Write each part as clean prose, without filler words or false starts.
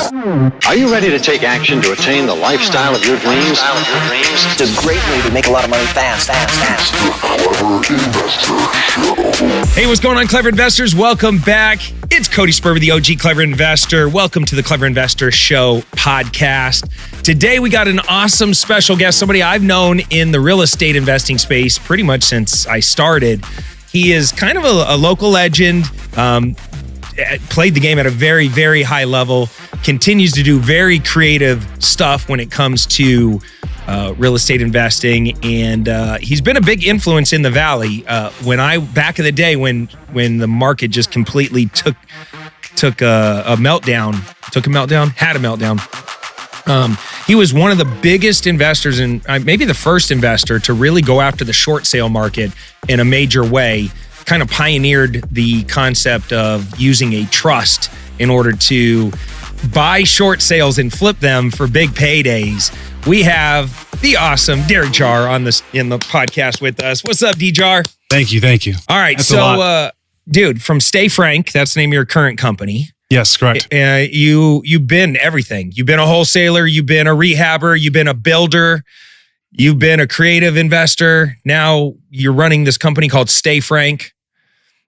Are you ready to take action to attain the lifestyle of your dreams? It's a great way to make a lot of money fast. Hey, what's going on, Clever Investors? Welcome back. It's Cody Spurber, the OG Clever Investor. Welcome to the Clever Investor Show podcast. Today, we got an awesome special guest, somebody I've known in the real estate investing space pretty much since I started. He is kind of a local legend, played the game at a very, very high level, continues to do very creative stuff when it comes to real estate investing, and he's been a big influence in the Valley. Back in the day when the market just completely had a meltdown. He was one of the biggest investors and maybe the first investor to really go after the short sale market in a major way. Kind of pioneered the concept of using a trust in order to buy short sales and flip them for big paydays. We have the awesome Jarr in the podcast with us. What's up, Jarr? Thank you. All right, so dude, from Stay Frank, that's the name of your current company. Yes, correct. You've been everything. You've been a wholesaler, you've been a rehabber, you've been a builder, you've been a creative investor. Now you're running this company called Stay Frank,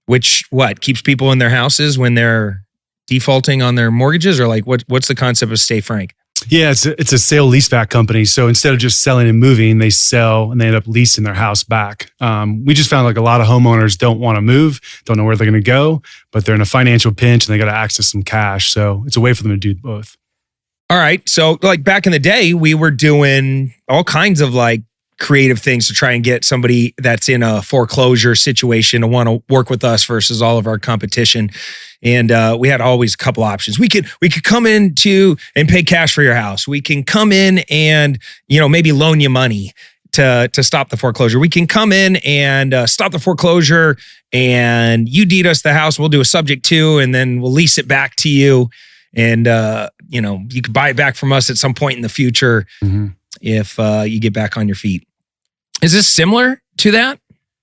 which keeps people in their houses when they're defaulting on their mortgages, or like what's the concept of Stay Frank? Yeah, it's a sale leaseback company. So instead of just selling and moving, they sell and they end up leasing their house back. We just found like a lot of homeowners don't want to move, don't know where they're going to go, but they're in a financial pinch and they got to access some cash. So it's a way for them to do both. All right. So like back in the day, we were doing all kinds of like creative things to try and get somebody that's in a foreclosure situation to want to work with us versus all of our competition. And we had always a couple options. We could come in and pay cash for your house. We can come in and, maybe loan you money to stop the foreclosure. We can come in and stop the foreclosure and you deed us the house. We'll do a subject to, and then we'll lease it back to you. And, you could buy it back from us at some point in the future if you get back on your feet. Is this similar to that?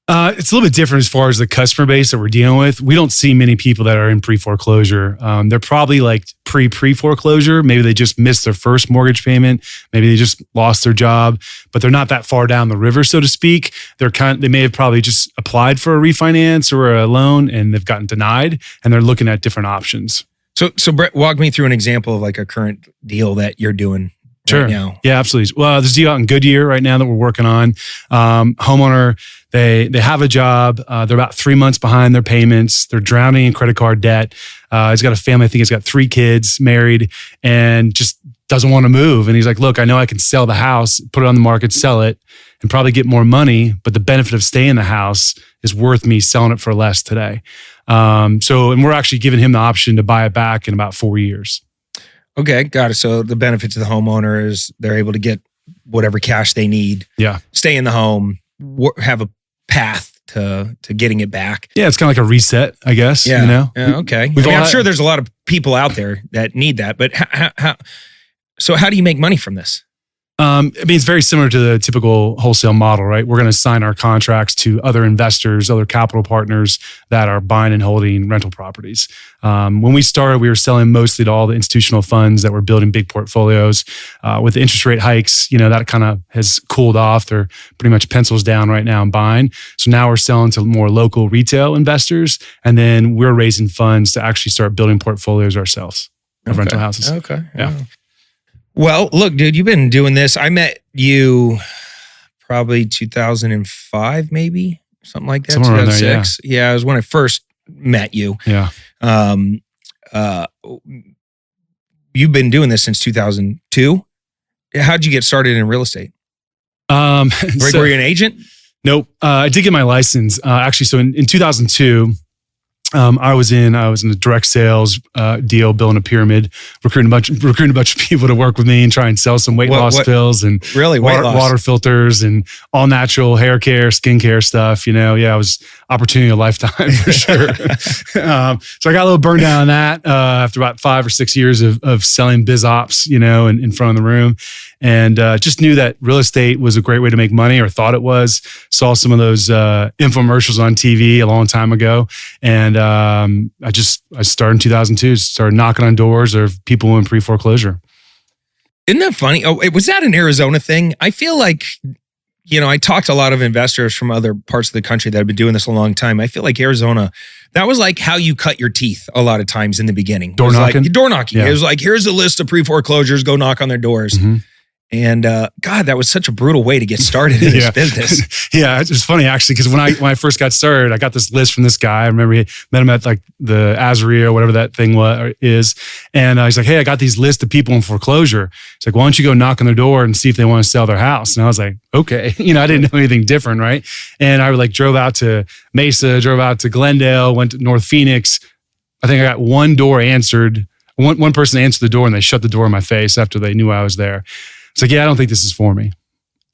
It's a little bit different as far as the customer base that we're dealing with. We don't see many people that are in pre-foreclosure. They're probably like pre-foreclosure. Maybe they just missed their first mortgage payment. Maybe they just lost their job, but they're not that far down the river, so to speak. They may have probably just applied for a refinance or a loan and they've gotten denied, and they're looking at different options. So Brett, walk me through an example of like a current deal that you're doing. Sure. Right now. Yeah, absolutely. Well, there's a deal out in Goodyear right now that we're working on. Homeowner, they have a job. They're about 3 months behind their payments. They're drowning in credit card debt. He's got a family. I think he's got 3 kids, married, and just doesn't want to move. And he's like, look, I know I can sell the house, put it on the market, sell it, and probably get more money. But the benefit of staying in the house is worth me selling it for less today. And we're actually giving him the option to buy it back in about 4 years. Okay, got it. So the benefit to the homeowner is they're able to get whatever cash they need. Yeah. Stay in the home, have a path to getting it back. Yeah, it's kind of like a reset, I guess. Yeah. Yeah, okay. I'm sure there's a lot of people out there that need that, but how do you make money from this? It's very similar to the typical wholesale model, right? We're going to sign our contracts to other investors, other capital partners that are buying and holding rental properties. When we started, we were selling mostly to all the institutional funds that were building big portfolios. With the interest rate hikes, that kind of has cooled off. They're pretty much pencils down right now and buying. So now we're selling to more local retail investors, and then we're raising funds to actually start building portfolios ourselves of rental houses. Okay. Yeah. Well, look, dude, you've been doing this. I met you probably 2005, maybe something like that. Somewhere 2006. There, yeah, it was when I first met you. Yeah. You've been doing this since 2002. How'd you get started in real estate? Were you an agent? Nope. I did get my license actually. So in 2002. I was in a direct sales deal, building a pyramid, recruiting a bunch of people to work with me and try and sell some weight loss pills and really water filters and all natural hair care, skincare stuff. I was opportunity of a lifetime for sure. So I got a little burned down on that after about 5 or 6 years of selling biz ops, in front of the room. And just knew that real estate was a great way to make money, or thought it was. Saw some of those infomercials on TV a long time ago. And I started in 2002, started knocking on doors of people in pre-foreclosure. Isn't that funny? Oh, was that an Arizona thing? I feel like, I talked to a lot of investors from other parts of the country that have been doing this a long time. I feel like Arizona, that was like how you cut your teeth a lot of times in the beginning. Door knocking? Door knocking. Yeah. It was like, here's a list of pre-foreclosures, go knock on their doors. Mm-hmm. And God, that was such a brutal way to get started in this business. Yeah, it's funny actually, because when I first got started, I got this list from this guy. I remember he met him at like the Azaria or whatever that thing is. And he's like, hey, I got these lists of people in foreclosure. He's like, why don't you go knock on their door and see if they want to sell their house? And I was like, okay. I didn't know anything different, right? And I drove out to Mesa, drove out to Glendale, went to North Phoenix. I think I got one door answered. One person answered the door and they shut the door in my face after they knew I was there. It's like, yeah, I don't think this is for me. And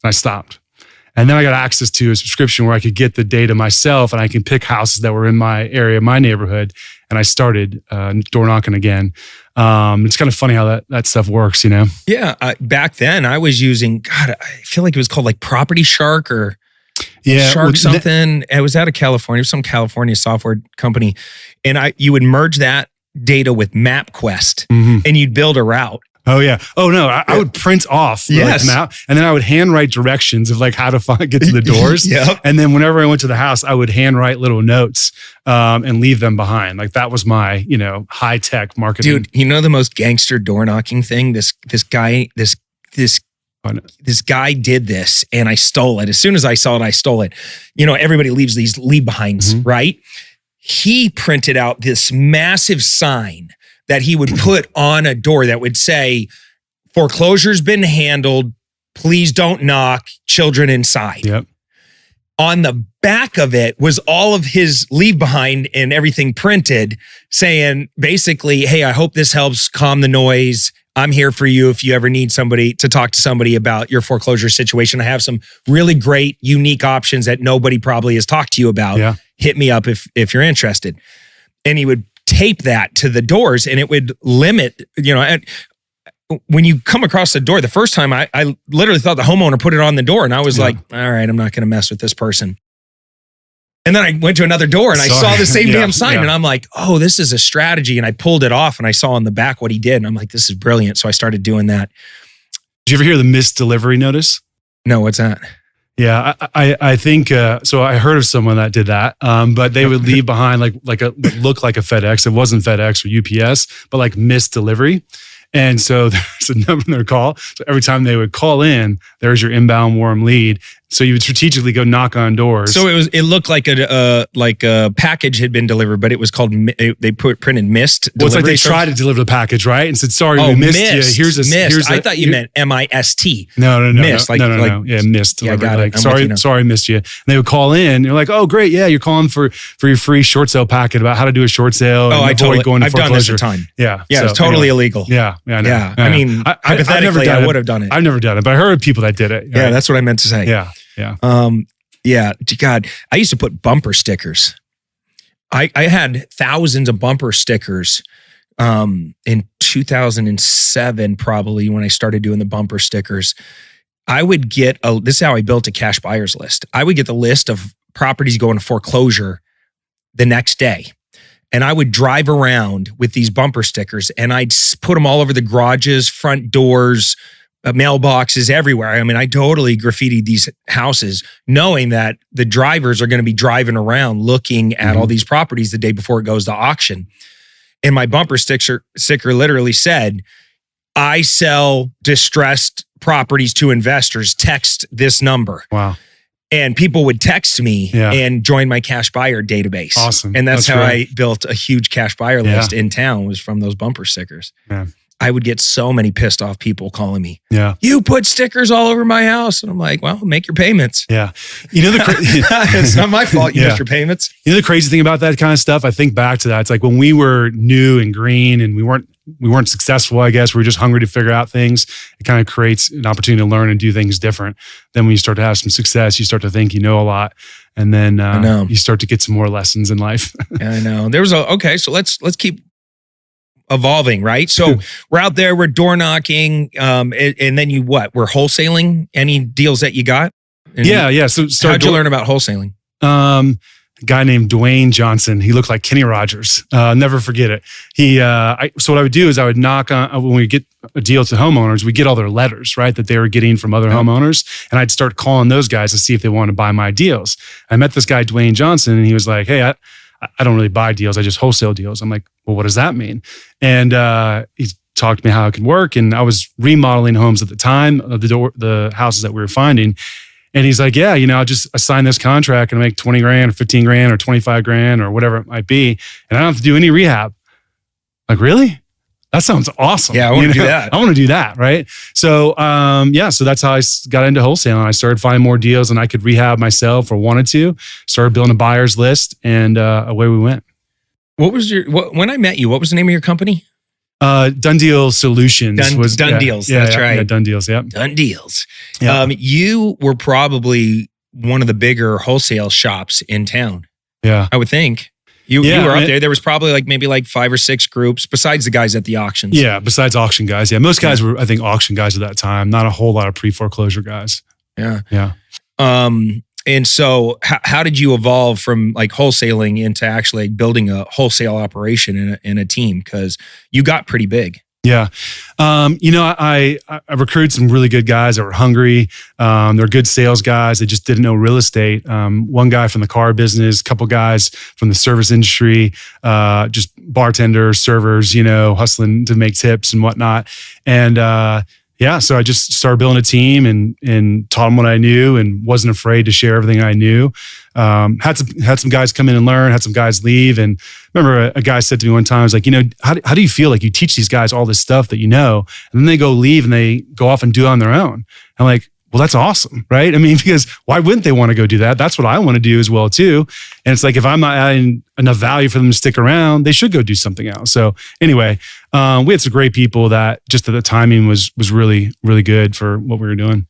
I stopped. And then I got access to a subscription where I could get the data myself and I can pick houses that were in my area, my neighborhood. And I started door knocking again. It's kind of funny how that stuff works, Yeah. Back then I was using, I feel like it was called like Property Shark or Shark something. It was out of California. It was some California software company. And you would merge that data with MapQuest and you'd build a route. Oh yeah. Oh no. I would print off the map, and then I would handwrite directions of like how to get to the doors. Yep. And then whenever I went to the house, I would handwrite little notes and leave them behind. Like that was my high tech marketing. Dude, the most gangster door knocking thing. This guy did this, and I stole it. As soon as I saw it, I stole it. Everybody leaves these leave behinds, right? He printed out this massive sign that he would put on a door that would say, foreclosure's been handled, please don't knock, children inside. Yep. On the back of it was all of his leave behind and everything printed, saying basically, hey, I hope this helps calm the noise. I'm here for you if you ever need somebody to talk to somebody about your foreclosure situation. I have some really great, unique options that nobody probably has talked to you about. Yeah. Hit me up if you're interested. And he would tape that to the doors, and it would limit, when you come across the door, the first time I literally thought the homeowner put it on the door, and I was like, all right, I'm not going to mess with this person. And then I went to another door and I saw the same damn sign and I'm like, oh, this is a strategy. And I pulled it off and I saw on the back what he did. And I'm like, this is brilliant. So I started doing that. Did you ever hear the missed delivery notice? No, what's that? Yeah, I think so. I heard of someone that did that, but they would leave behind like a look like a FedEx. It wasn't FedEx or UPS, but like missed delivery. And so there's a number in their call. So every time they would call in, there's your inbound warm lead. So you would strategically go knock on doors. So it looked like a package had been delivered, but it was called printed missed. Well, it's like they tried to deliver the package, right? And said, "Sorry, we missed you. Here's I thought you meant MIST. No, missed. No. Yeah, missed delivery. Yeah, like, sorry, missed you. And they would call in. You're like, oh, great, yeah, you're calling for your free short sale packet about how to do a short sale. Oh, I've done this a ton. Yeah, so, it's totally illegal. Yeah, I know. Yeah, I mean, hypothetically, I would have done it. I've never done it, but I heard of people that did it. Yeah, that's what I meant to say. Yeah. Yeah. God, I used to put bumper stickers. I had thousands of bumper stickers in 2007, probably when I started doing the bumper stickers. I would get this is how I built a cash buyers list. I would get the list of properties going to foreclosure the next day. And I would drive around with these bumper stickers and I'd put them all over the garages, front doors, mailboxes, everywhere. I mean, I totally graffitied these houses knowing that the drivers are going to be driving around looking at all these properties the day before it goes to auction. And my bumper sticker literally said, I sell distressed properties to investors. Text this number. Wow. And people would text me and join my cash buyer database. Awesome. And that's how great. I built a huge cash buyer list in town, was from those bumper stickers. Yeah. I would get so many pissed off people calling me. Yeah. You put stickers all over my house. And I'm like, well, make your payments. Yeah. It's not my fault you missed your payments. The crazy thing about that kind of stuff, I think back to that. It's like when we were new and green and we weren't we weren't successful, I guess. We were just hungry to figure out things. It kind of creates an opportunity to learn and do things different. Then when you start to have some success, you start to think you know a lot. And then you start to get some more lessons in life. I know. Okay, so let's keep evolving, right? So we're out there, we're door knocking, and then we're wholesaling any deals that you got? Yeah. So how'd you learn about wholesaling? A guy named Dwayne Johnson. He looked like Kenny Rogers. Never forget it. So what I would do is I would knock on, when we get a deal to homeowners, we get all their letters, right, that they were getting from other homeowners. And I'd start calling those guys to see if they want to buy my deals. I met this guy, Dwayne Johnson, and he was like, hey, I don't really buy deals. I just wholesale deals. I'm like, well, what does that mean? And he talked to me how it could work. And I was remodeling homes at the time of the houses that we were finding. And he's like, yeah, I'll just assign this contract and make 20 grand or 15 grand or 25 grand or whatever it might be. And I don't have to do any rehab. Like, really? That sounds awesome. Yeah, I want to do that. I want to do that, right? So, so that's how I got into wholesaling. I started finding more deals and I could rehab myself or wanted to. Started building a buyer's list and away we went. When I met you, what was the name of your company? Done Deal Solutions. Done Deals. That's right. Yeah, Done Deals. Yep. Done Deals. Yeah. You were probably one of the bigger wholesale shops in town. Yeah. I would think. You were up there. There was probably maybe 5 or 6 groups besides the guys at the auctions. Yeah, besides auction guys. Yeah, most guys were, I think, auction guys at that time. Not a whole lot of pre-foreclosure guys. Yeah. Yeah. And so how did you evolve from wholesaling into actually building a wholesale operation in a team? Because you got pretty big. Yeah. I recruited some really good guys that were hungry. They're good sales guys. They just didn't know real estate. One guy from the car business, a couple guys from the service industry, just bartenders, servers, hustling to make tips and whatnot. And, so I just started building a team and taught them what I knew and wasn't afraid to share everything I knew. Had some guys come in and learn, had some guys leave. And remember a guy said to me one time, I was like, how do you feel like you teach these guys all this stuff that you know, and then they go leave and they go off and do it on their own? I'm like, well, that's awesome, right? I mean, because why wouldn't they want to go do that? That's what I want to do as well too. And it's like, if I'm not adding enough value for them to stick around, they should go do something else. So anyway, we had some great people that just the timing was really, really good for what we were doing.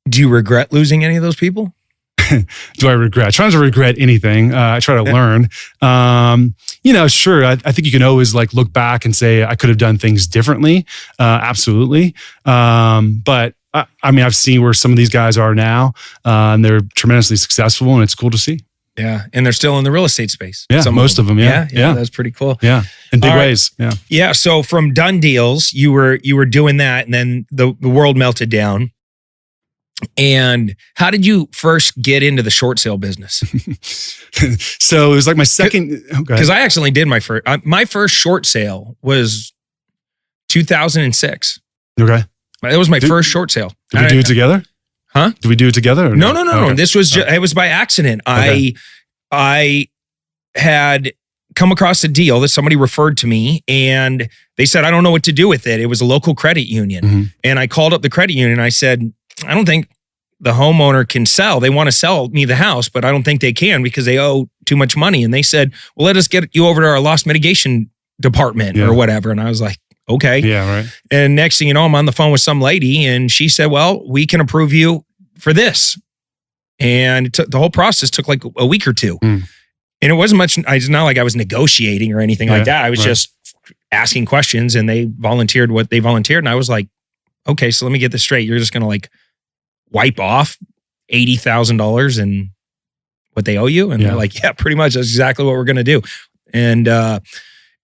Do you regret losing any of those people? Do I regret? I try not to regret anything. I try to learn. Sure. I think you can always look back and say, I could have done things differently. Absolutely. But I've seen where some of these guys are now, and they're tremendously successful, and it's cool to see. Yeah, and they're still in the real estate space. Yeah, most of them. Yeah, that's pretty cool. Yeah, in big ways. Yeah, yeah. So from Done Deals, you were doing that, and then the world melted down. And how did you first get into the short sale business? So it was my second. Because I actually did my first short sale was 2006. Okay. It was my first short sale. Did we do it together? Huh? Did we do it together? Or no. Okay. This was it was by accident. Okay. I had come across a deal that somebody referred to me, and they said, I don't know what to do with it. It was a local credit union. Mm-hmm. And I called up the credit union and I said, I don't think the homeowner can sell. They want to sell me the house, but I don't think they can because they owe too much money. And they said, well, let us get you over to our loss mitigation department or whatever. And I was like, okay. Yeah, right. And next thing you know, I'm on the phone with some lady and she said, well, we can approve you for this. And the whole process took a week or two. Mm. And it wasn't much, it's not like I was negotiating or anything like that. I was just asking questions and they volunteered what they volunteered. And I was like, okay, so let me get this straight. You're just going to wipe off $80,000 in what they owe you? And they're like, yeah, pretty much. That's exactly what we're going to do. And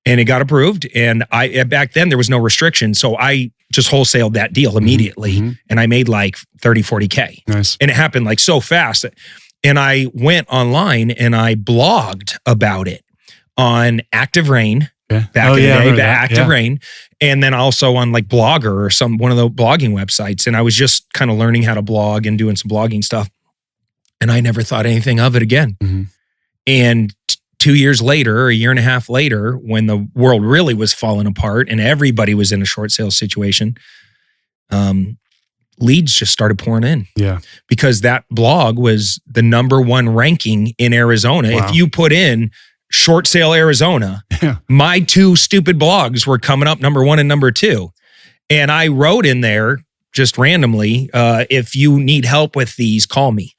it got approved. And back then there was no restriction. So I just wholesaled that deal immediately. Mm-hmm. And I made 30, 40K. Nice. And it happened so fast. And I went online and I blogged about it on Active Rain. Back in the day, Active Rain. And then also on Blogger or one of the blogging websites. And I was just kind of learning how to blog and doing some blogging stuff. And I never thought anything of it again. Mm-hmm. And 2 years later, or a year and a half later, when the world really was falling apart and everybody was in a short sale situation, leads just started pouring in. Yeah. Because that blog was the #1 ranking in Arizona. Wow. If you put in Short Sale Arizona, my two stupid blogs were coming up number 1 and number 2. And I wrote in there just randomly, if you need help with these, call me.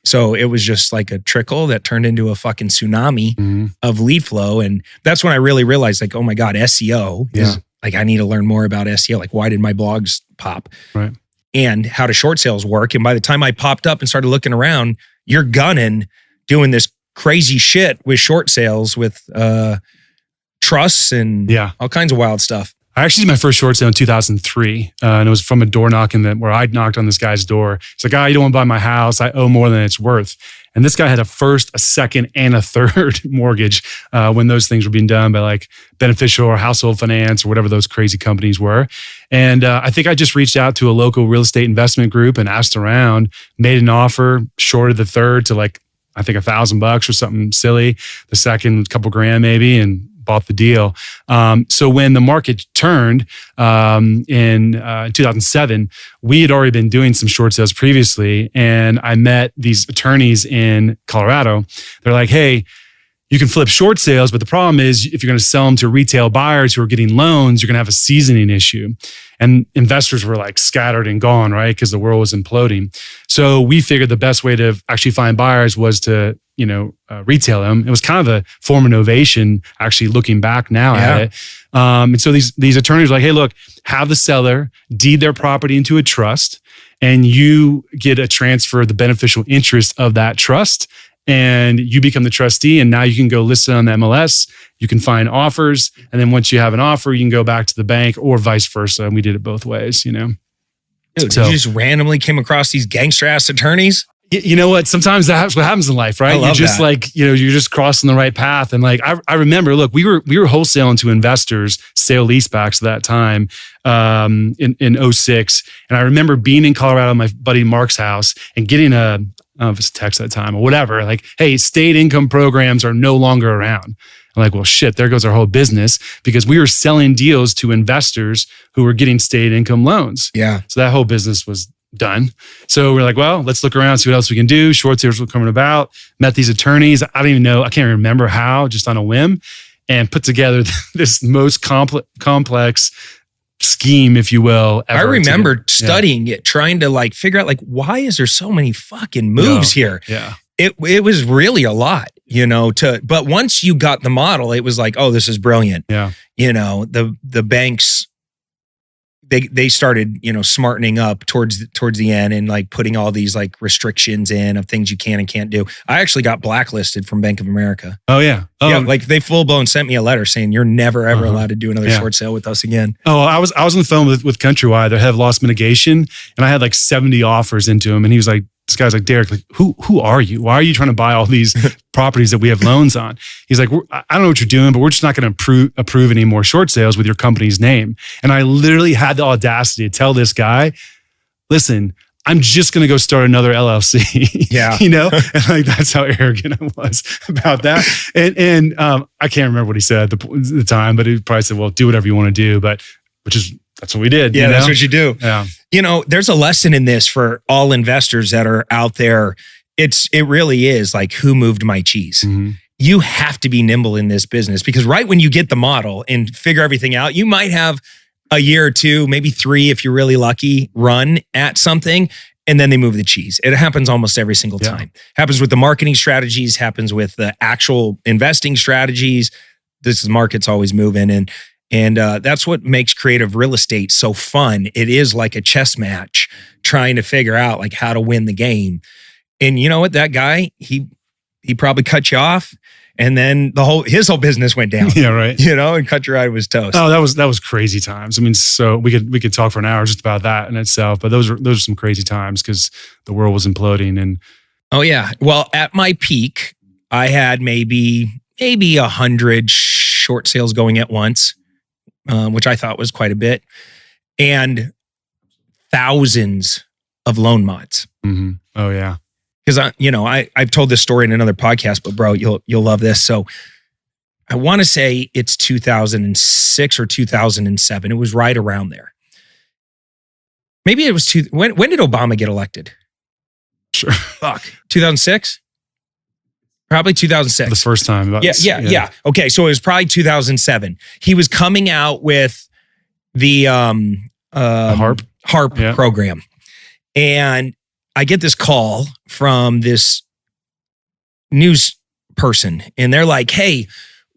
So it was just like a trickle that turned into a fucking tsunami of lead flow. And that's when I really realized, like, oh my God, SEO is like, I need to learn more about SEO. Like, why did my blogs pop? Right. And how do short sales work? And by the time I popped up and started looking around, you're gunning, doing this crazy shit with short sales with trusts and all kinds of wild stuff. I actually did my first short sale in 2003, and it was from a door knocking where I knocked on this guy's door. He's like, you don't want to buy my house. I owe more than it's worth. And this guy had a first, a second, and a third mortgage when those things were being done by like Beneficial or Household Finance or whatever those crazy companies were. And I think I just reached out to a local real estate investment group and asked around, made an offer, shorted the third to like, I think $1,000 or something silly. The second, a couple grand maybe, and bought the deal. So when the market turned in 2007, we had already been doing some short sales previously. And I met these attorneys in Colorado. They're like, hey, you can flip short sales, but the problem is if you're going to sell them to retail buyers who are getting loans, you're going to have a seasoning issue. And investors were like scattered and gone, right? Because the world was imploding. So we figured the best way to actually find buyers was to retail them. It was kind of a form of innovation, actually looking back now at it. And so these attorneys were like, hey, look, have the seller deed their property into a trust and you get a transfer of the beneficial interest of that trust and you become the trustee and now you can go list it on the MLS. You can find offers. And then once you have an offer, you can go back to the bank or vice versa. And we did it both ways, Dude, so, you just randomly came across these gangster ass attorneys? You know what? Sometimes that's what happens in life, right? You're just like, you're just crossing the right path. And like, I remember, look, we were wholesaling to investors, sale leasebacks at that time, in 06. And I remember being in Colorado at my buddy Mark's house and getting I don't know if it's a text at the time or whatever, like, hey, state income programs are no longer around. I'm like, well, shit, there goes our whole business because we were selling deals to investors who were getting state income loans. Yeah. So that whole business was done. So we're like, well, let's look around, see what else we can do. Short sales were coming about. Met these attorneys. I don't even know. I can't remember how, just on a whim, and put together this most complex scheme, if you will, ever. I remember studying it, trying to like figure out like, why is there so many fucking moves here? Yeah. It was really a lot, but once you got the model, it was like, oh, this is brilliant. Yeah. The banks, they started, smartening up towards the end and like putting all these like restrictions in of things you can and can't do. I actually got blacklisted from Bank of America. Oh yeah. Oh, yeah. Like they full blown sent me a letter saying you're never ever allowed to do another short sale with us again. Oh, I was on the phone with Countrywide, their head of loss mitigation, and I had like 70 offers into him, and he was like, this guy's like, Derek, like, who are you? Why are you trying to buy all these properties that we have loans on? He's like, I don't know what you're doing, but we're just not going to approve any more short sales with your company's name. And I literally had the audacity to tell this guy, listen, I'm just going to go start another LLC. Yeah. And like, that's how arrogant I was about that. And I can't remember what he said at the time, but he probably said, well, do whatever you want to do, that's what we did. Yeah, that's what you do. Yeah. There's a lesson in this for all investors that are out there. It really is like, who moved my cheese? Mm-hmm. You have to be nimble in this business because right when you get the model and figure everything out, you might have a year or two, maybe 3, if you're really lucky, run at something. And then they move the cheese. It happens almost every single time. Happens with the marketing strategies, happens with the actual investing strategies. This market's always moving. And that's what makes creative real estate so fun. It is like a chess match trying to figure out like how to win the game. And you know what? That guy, he probably cut you off and then his whole business went down. Yeah, right. And Countrywide was toast. Oh, that was crazy times. I mean, so we could talk for an hour just about that in itself, but those are some crazy times because the world was imploding. And oh yeah. Well, at my peak, I had maybe 100 short sales going at once. Which I thought was quite a bit, and thousands of loan mods. Mm-hmm. Oh yeah, because I've told this story in another podcast, but bro, you'll love this. So I want to say it's 2006 or 2007. It was right around there. Maybe it was when did Obama get elected? Sure. Fuck, 2006. Probably 2006. The first time. Yeah. Okay, so it was probably 2007. He was coming out with the HARP program. And I get this call from this news person, and they're like, hey,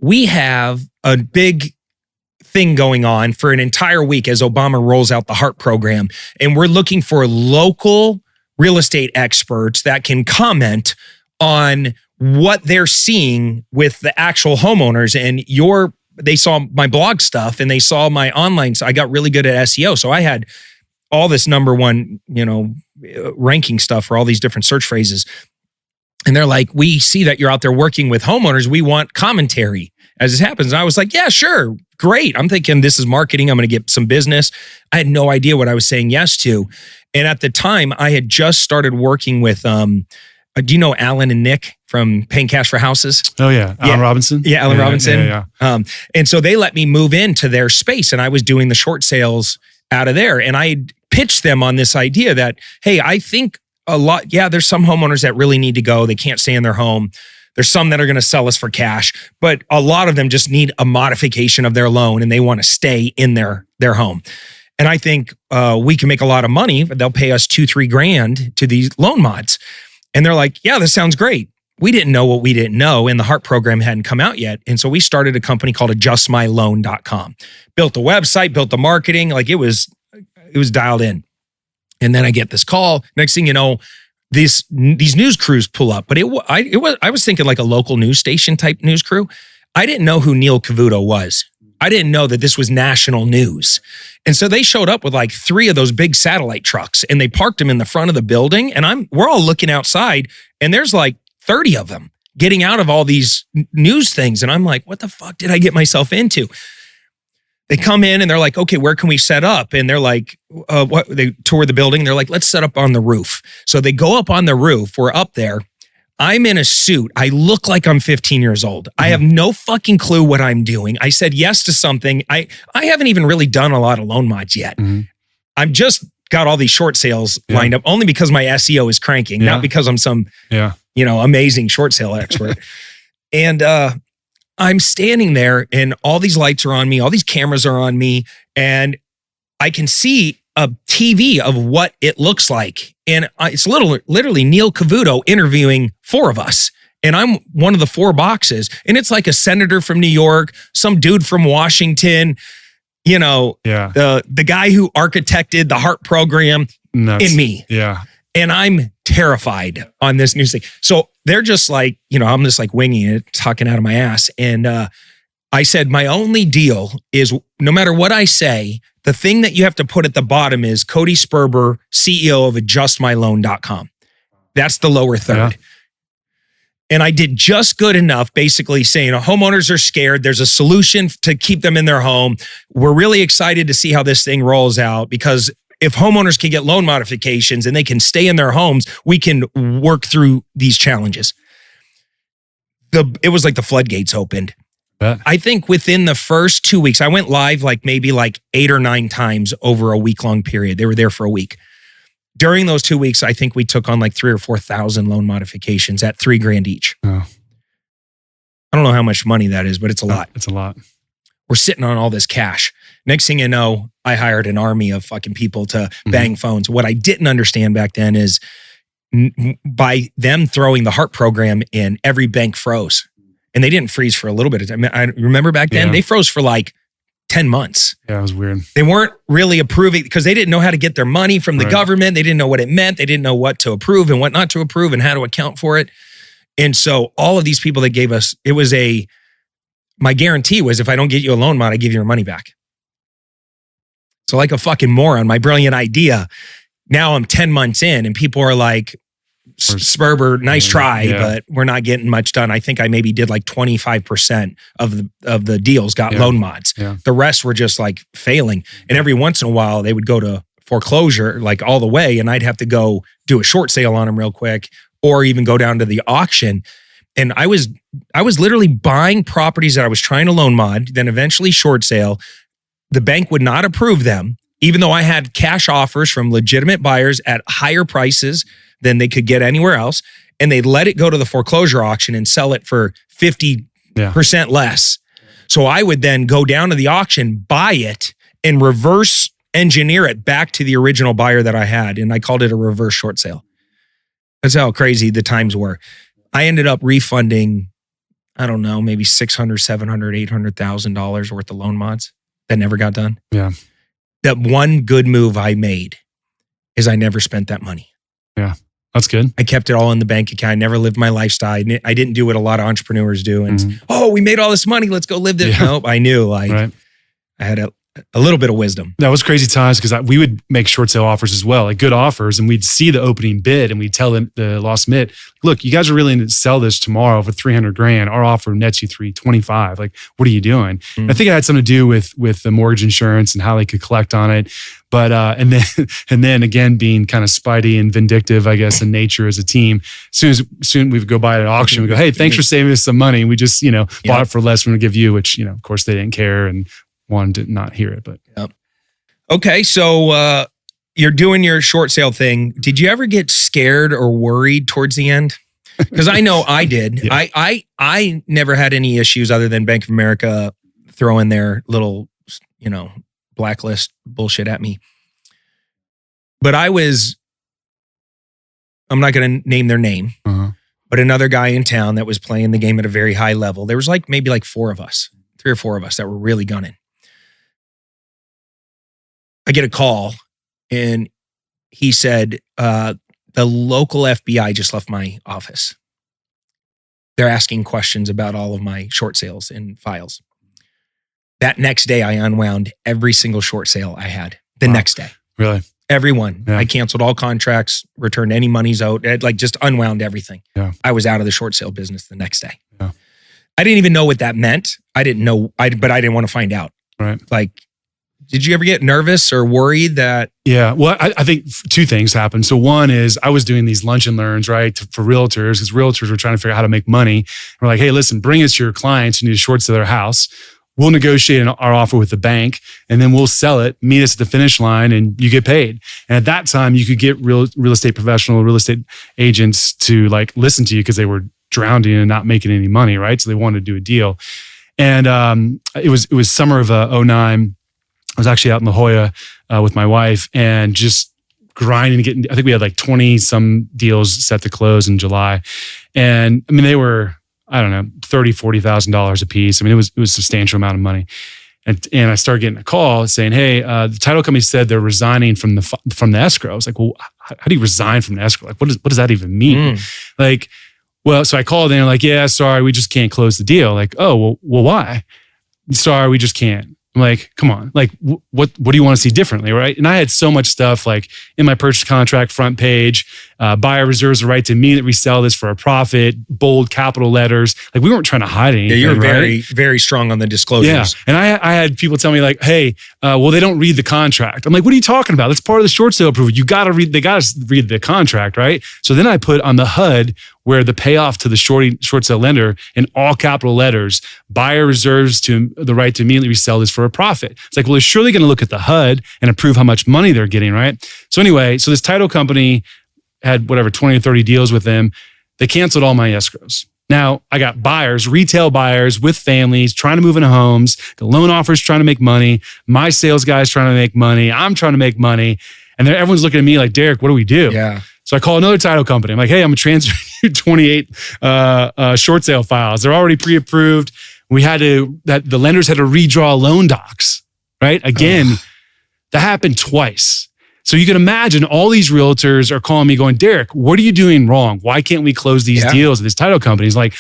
we have a big thing going on for an entire week as Obama rolls out the HARP program. And we're looking for local real estate experts that can comment on what they're seeing with the actual homeowners. And they saw my blog stuff and they saw my online. So I got really good at SEO. So I had all this number one, ranking stuff for all these different search phrases. And they're like, we see that you're out there working with homeowners. We want commentary as this happens. And I was like, yeah, sure. Great. I'm thinking this is marketing. I'm going to get some business. I had no idea what I was saying yes to. And at the time I had just started working with, do you know Alan and Nick from Paying Cash for Houses? Oh yeah. Alan Robinson? Yeah, Alan Robinson. Yeah. And so they let me move into their space and I was doing the short sales out of there. And I pitched them on this idea that, hey, I think there's some homeowners that really need to go. They can't stay in their home. There's some that are going to sell us for cash, but a lot of them just need a modification of their loan and they want to stay in their home. And I think we can make a lot of money. They'll pay us $2,000-3,000 to these loan mods. And they're like, yeah, this sounds great. We didn't know what we didn't know, and the HARP program hadn't come out yet. And so we started a company called adjustmyloan.com. Built the website, built the marketing, like it was dialed in. And then I get this call. Next thing you know, these news crews pull up. But I was thinking like a local news station type news crew. I didn't know who Neil Cavuto was. I didn't know that this was national news. And so they showed up with like 3 of those big satellite trucks and they parked them in the front of the building. And we're all looking outside and there's like 30 of them getting out of all these news things. And I'm like, what the fuck did I get myself into? They come in and they're like, okay, where can we set up? And they're like, they tour the building. They're like, let's set up on the roof. So they go up on the roof. We're up there. I'm in a suit. I look like I'm 15 years old. I have no fucking clue what I'm doing. I said yes to something. I haven't even really done a lot of loan mods yet. I've just got all these short sales lined up only because my SEO is cranking, not because I'm some, amazing short sale expert. And I'm standing there and all these lights are on me. All these cameras are on me. And I can see a TV of what it looks like. And it's literally Neil Cavuto interviewing 4 of us. And I'm one of the 4 boxes. And it's like a senator from New York, some dude from Washington, the guy who architected the HARP program in me. Yeah. And I'm terrified on this news thing. So they're just like, I'm just like winging it, talking out of my ass. And I said, my only deal is no matter what I say, the thing that you have to put at the bottom is Cody Sperber, CEO of adjustmyloan.com. That's the lower third. Yeah. And I did just good enough, basically saying homeowners are scared. There's a solution to keep them in their home. We're really excited to see how this thing rolls out because if homeowners can get loan modifications and they can stay in their homes, we can work through these challenges. It was like the floodgates opened. I think within the first 2 weeks, I went live maybe 8 or 9 times over a week-long period. They were there for a week. During those 2 weeks, I think we took on 3,000 or 4,000 loan modifications at $3,000 each. Oh. I don't know how much money that is, but it's a lot. It's a lot. We're sitting on all this cash. Next thing you know, I hired an army of fucking people to bang phones. What I didn't understand back then is by them throwing the HARP program in, every bank froze. And they didn't freeze for a little bit of time. I remember back then, they froze for 10 months. Yeah, it was weird. They weren't really approving because they didn't know how to get their money from the government. They didn't know what it meant. They didn't know what to approve and what not to approve and how to account for it. And so all of these people that gave us, my guarantee was if I don't get you a loan mod, I give you your money back. So like a fucking moron, my brilliant idea. Now I'm 10 months in and people are like, Sperber, nice try, but we're not getting much done. I think I maybe did 25% of the deals got loan mods. Yeah. The rest were just failing. And every once in a while they would go to foreclosure all the way and I'd have to go do a short sale on them real quick or even go down to the auction. And I was literally buying properties that I was trying to loan mod, then eventually short sale. The bank would not approve them, even though I had cash offers from legitimate buyers at higher prices than they could get anywhere else. and they'd let it go to the foreclosure auction and sell it for 50% less. So I would then go down to the auction, buy it, and reverse engineer it back to the original buyer that I had. And I called it a reverse short sale. That's how crazy the times were. I ended up refunding, I don't know, maybe $600,000, $700,000, $800,000 worth of loan mods that never got done. Yeah. That one good move I made is I never spent that money. Yeah. That's good. I kept it all in the bank account. I never lived my lifestyle. I didn't do what a lot of entrepreneurs do. And, we made all this money. Let's go live this. Yeah. Nope. I knew I had a little bit of wisdom. That was crazy times because we would make short sale offers as well, like good offers. And we'd see the opening bid and we'd tell the lost mid, look, you guys are willing to sell this tomorrow for $300,000. Our offer nets you $325,000. Like, what are you doing? I think it had something to do with the mortgage insurance and how they could collect on it. But, and then again, being kind of spidey and vindictive, I guess, in nature as a team, soon we would go by an auction. We go, hey, thanks for saving us some money. We just, bought it for less we're going to give you, which, of course they didn't care and wanted to not hear it, but. Yep. Okay. So, you're doing your short sale thing. Did you ever get scared or worried towards the end? Because I know I did. Yeah. I never had any issues other than Bank of America throwing their little, blacklist bullshit at me. But I'm not going to name their name, but another guy in town that was playing the game at a very high level. There was maybe 4 of us, 3 or 4 of us that were really gunning. I get a call and he said, the local FBI just left my office. They're asking questions about all of my short sales and files. That next day, I unwound every single short sale I had the next day. Really? Everyone. Yeah. I canceled all contracts, returned any monies out, just unwound everything. Yeah. I was out of the short sale business the next day. Yeah. I didn't even know what that meant. I didn't know, but I didn't want to find out. Right. Did you ever get nervous or worried that? Yeah. Well, I think 2 things happened. So one is I was doing these lunch and learns, right, for realtors, because realtors were trying to figure out how to make money. We're like, hey, listen, bring us your clients who need to short sell their house. We'll negotiate our offer with the bank and then we'll sell it, meet us at the finish line and you get paid. And at that time you could get real estate real estate agents to listen to you because they were drowning and not making any money, right? So they wanted to do a deal. And it was summer of 2009. I was actually out in La Jolla with my wife and just grinding, I think we had 20 some deals set to close in July. And I mean, they were, I don't know, $30,000, $40,000 a piece. I mean, it was a substantial amount of money. And I started getting a call saying, hey, the title company said they're resigning from the escrow. I was like, well, how do you resign from the escrow? What does that even mean? So I called and they're like, yeah, sorry, we just can't close the deal. Oh, well, why? Sorry, we just can't. I'm like, come on, what do you want to see differently, right? And I had so much stuff in my purchase contract front page, buyer reserves the right to immediately resell this for a profit, bold capital letters. We weren't trying to hide anything. Yeah, you were very, very strong on the disclosures. Yeah, and I had people tell me hey, well, they don't read the contract. I'm like, what are you talking about? That's part of the short sale approval. They got to read the contract, right? So then I put on the HUD where the payoff to the short sale lender in all capital letters, buyer reserves to the right to immediately resell this for a profit. It's well, they're surely going to look at the HUD and approve how much money they're getting, right? So anyway, this title company had 20 or 30 deals with them. They canceled all my escrows. Now I got buyers, retail buyers with families trying to move into homes, the loan offers trying to make money, my sales guys trying to make money, I'm trying to make money. And everyone's looking at me like, Derek, what do we do? Yeah. So I call another title company. I'm like, hey, I'm going to transfer you 28 short sale files. They're already pre-approved. The lenders had to redraw loan docs, right? Again, that happened twice. So you can imagine all these realtors are calling me going, Derek, what are you doing wrong? Why can't we close these deals with these title companies? I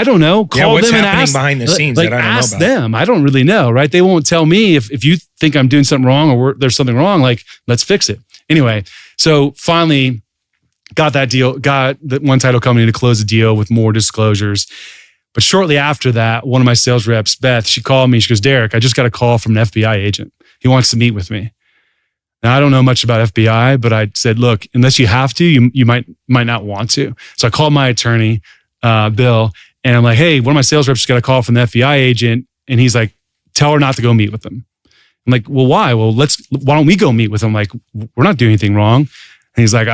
don't know. Call what's them and happening ask behind the scenes that I don't know ask about? them. I don't really know, right? They won't tell me if you think I'm doing something wrong or there's something wrong, let's fix it. Anyway, so finally got that deal, got that one title company to close the deal with more disclosures. But shortly after that, one of my sales reps, Beth, she called me. She goes, Derek, I just got a call from an FBI agent. He wants to meet with me. Now, I don't know much about FBI, but I said, look, unless you have to, you might not want to. So I called my attorney, Bill, and I'm like, hey, one of my sales reps just got a call from the FBI agent. And he's like, tell her not to go meet with them. I'm like, well, why? Well, why don't we go meet with them? We're not doing anything wrong. he's like,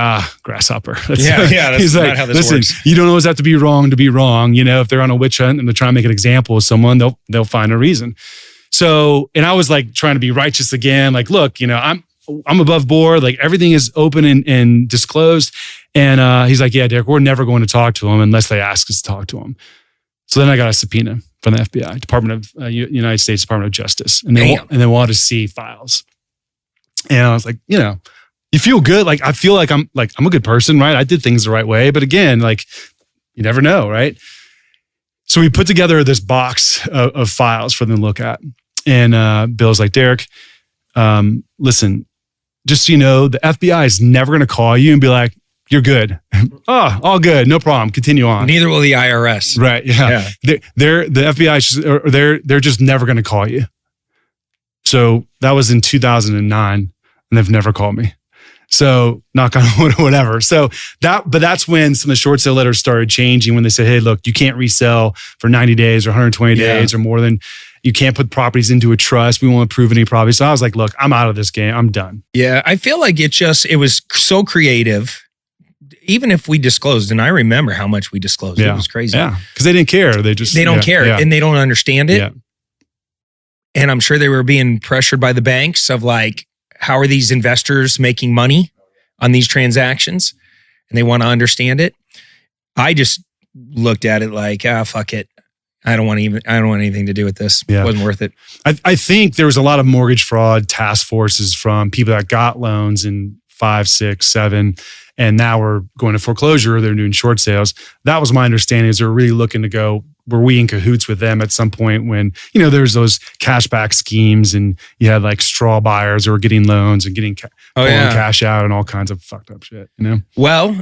grasshopper. That's That's he's not like, how this listen, works. you don't always have to be wrong to be wrong. If they're on a witch hunt and they're trying to make an example of someone, they'll find a reason. So, and I was like trying to be righteous again. Like, look, I'm above board. Like everything is open and disclosed. And he's like, yeah, Derek, we're never going to talk to him unless they ask us to talk to him. So then I got a subpoena from the FBI, United States Department of Justice, and they wanted to see files. And I was like, you feel good. Like, I feel like I'm a good person, right? I did things the right way. But again, like, you never know, right? So we put together this box of files for them to look at. And Bill's like, Derek, listen, just so you know, the FBI is never going to call you and be like, you're good. Oh, all good. No problem. Continue on. Neither will the IRS. Right. Yeah. They're the FBI, they're just never going to call you. So that was in 2009 and they've never called me. So knock on wood or whatever. So that's when some of the short sale letters started changing, when they said, hey, look, you can't resell for 90 days or 120 days or more than, you can't put properties into a trust. We won't approve any properties. So I was like, look, I'm out of this game. I'm done. Yeah. I feel like it was so creative. Even if we disclosed, and I remember how much we disclosed, it was crazy. Yeah. Because they didn't care. They don't care and they don't understand it. Yeah. And I'm sure they were being pressured by the banks of like, how are these investors making money on these transactions? And they want to understand it. I just looked at it like, fuck it. I don't want anything to do with this. Yeah. It wasn't worth it. I think there was a lot of mortgage fraud task forces from people that got loans in 5, 6, 7, and now we're going to foreclosure. They're doing short sales. That was my understanding, is they're really looking to go, were we in cahoots with them at some point when, there's those cashback schemes and you had like straw buyers who were getting loans and getting pulling cash out and all kinds of fucked up shit, Well,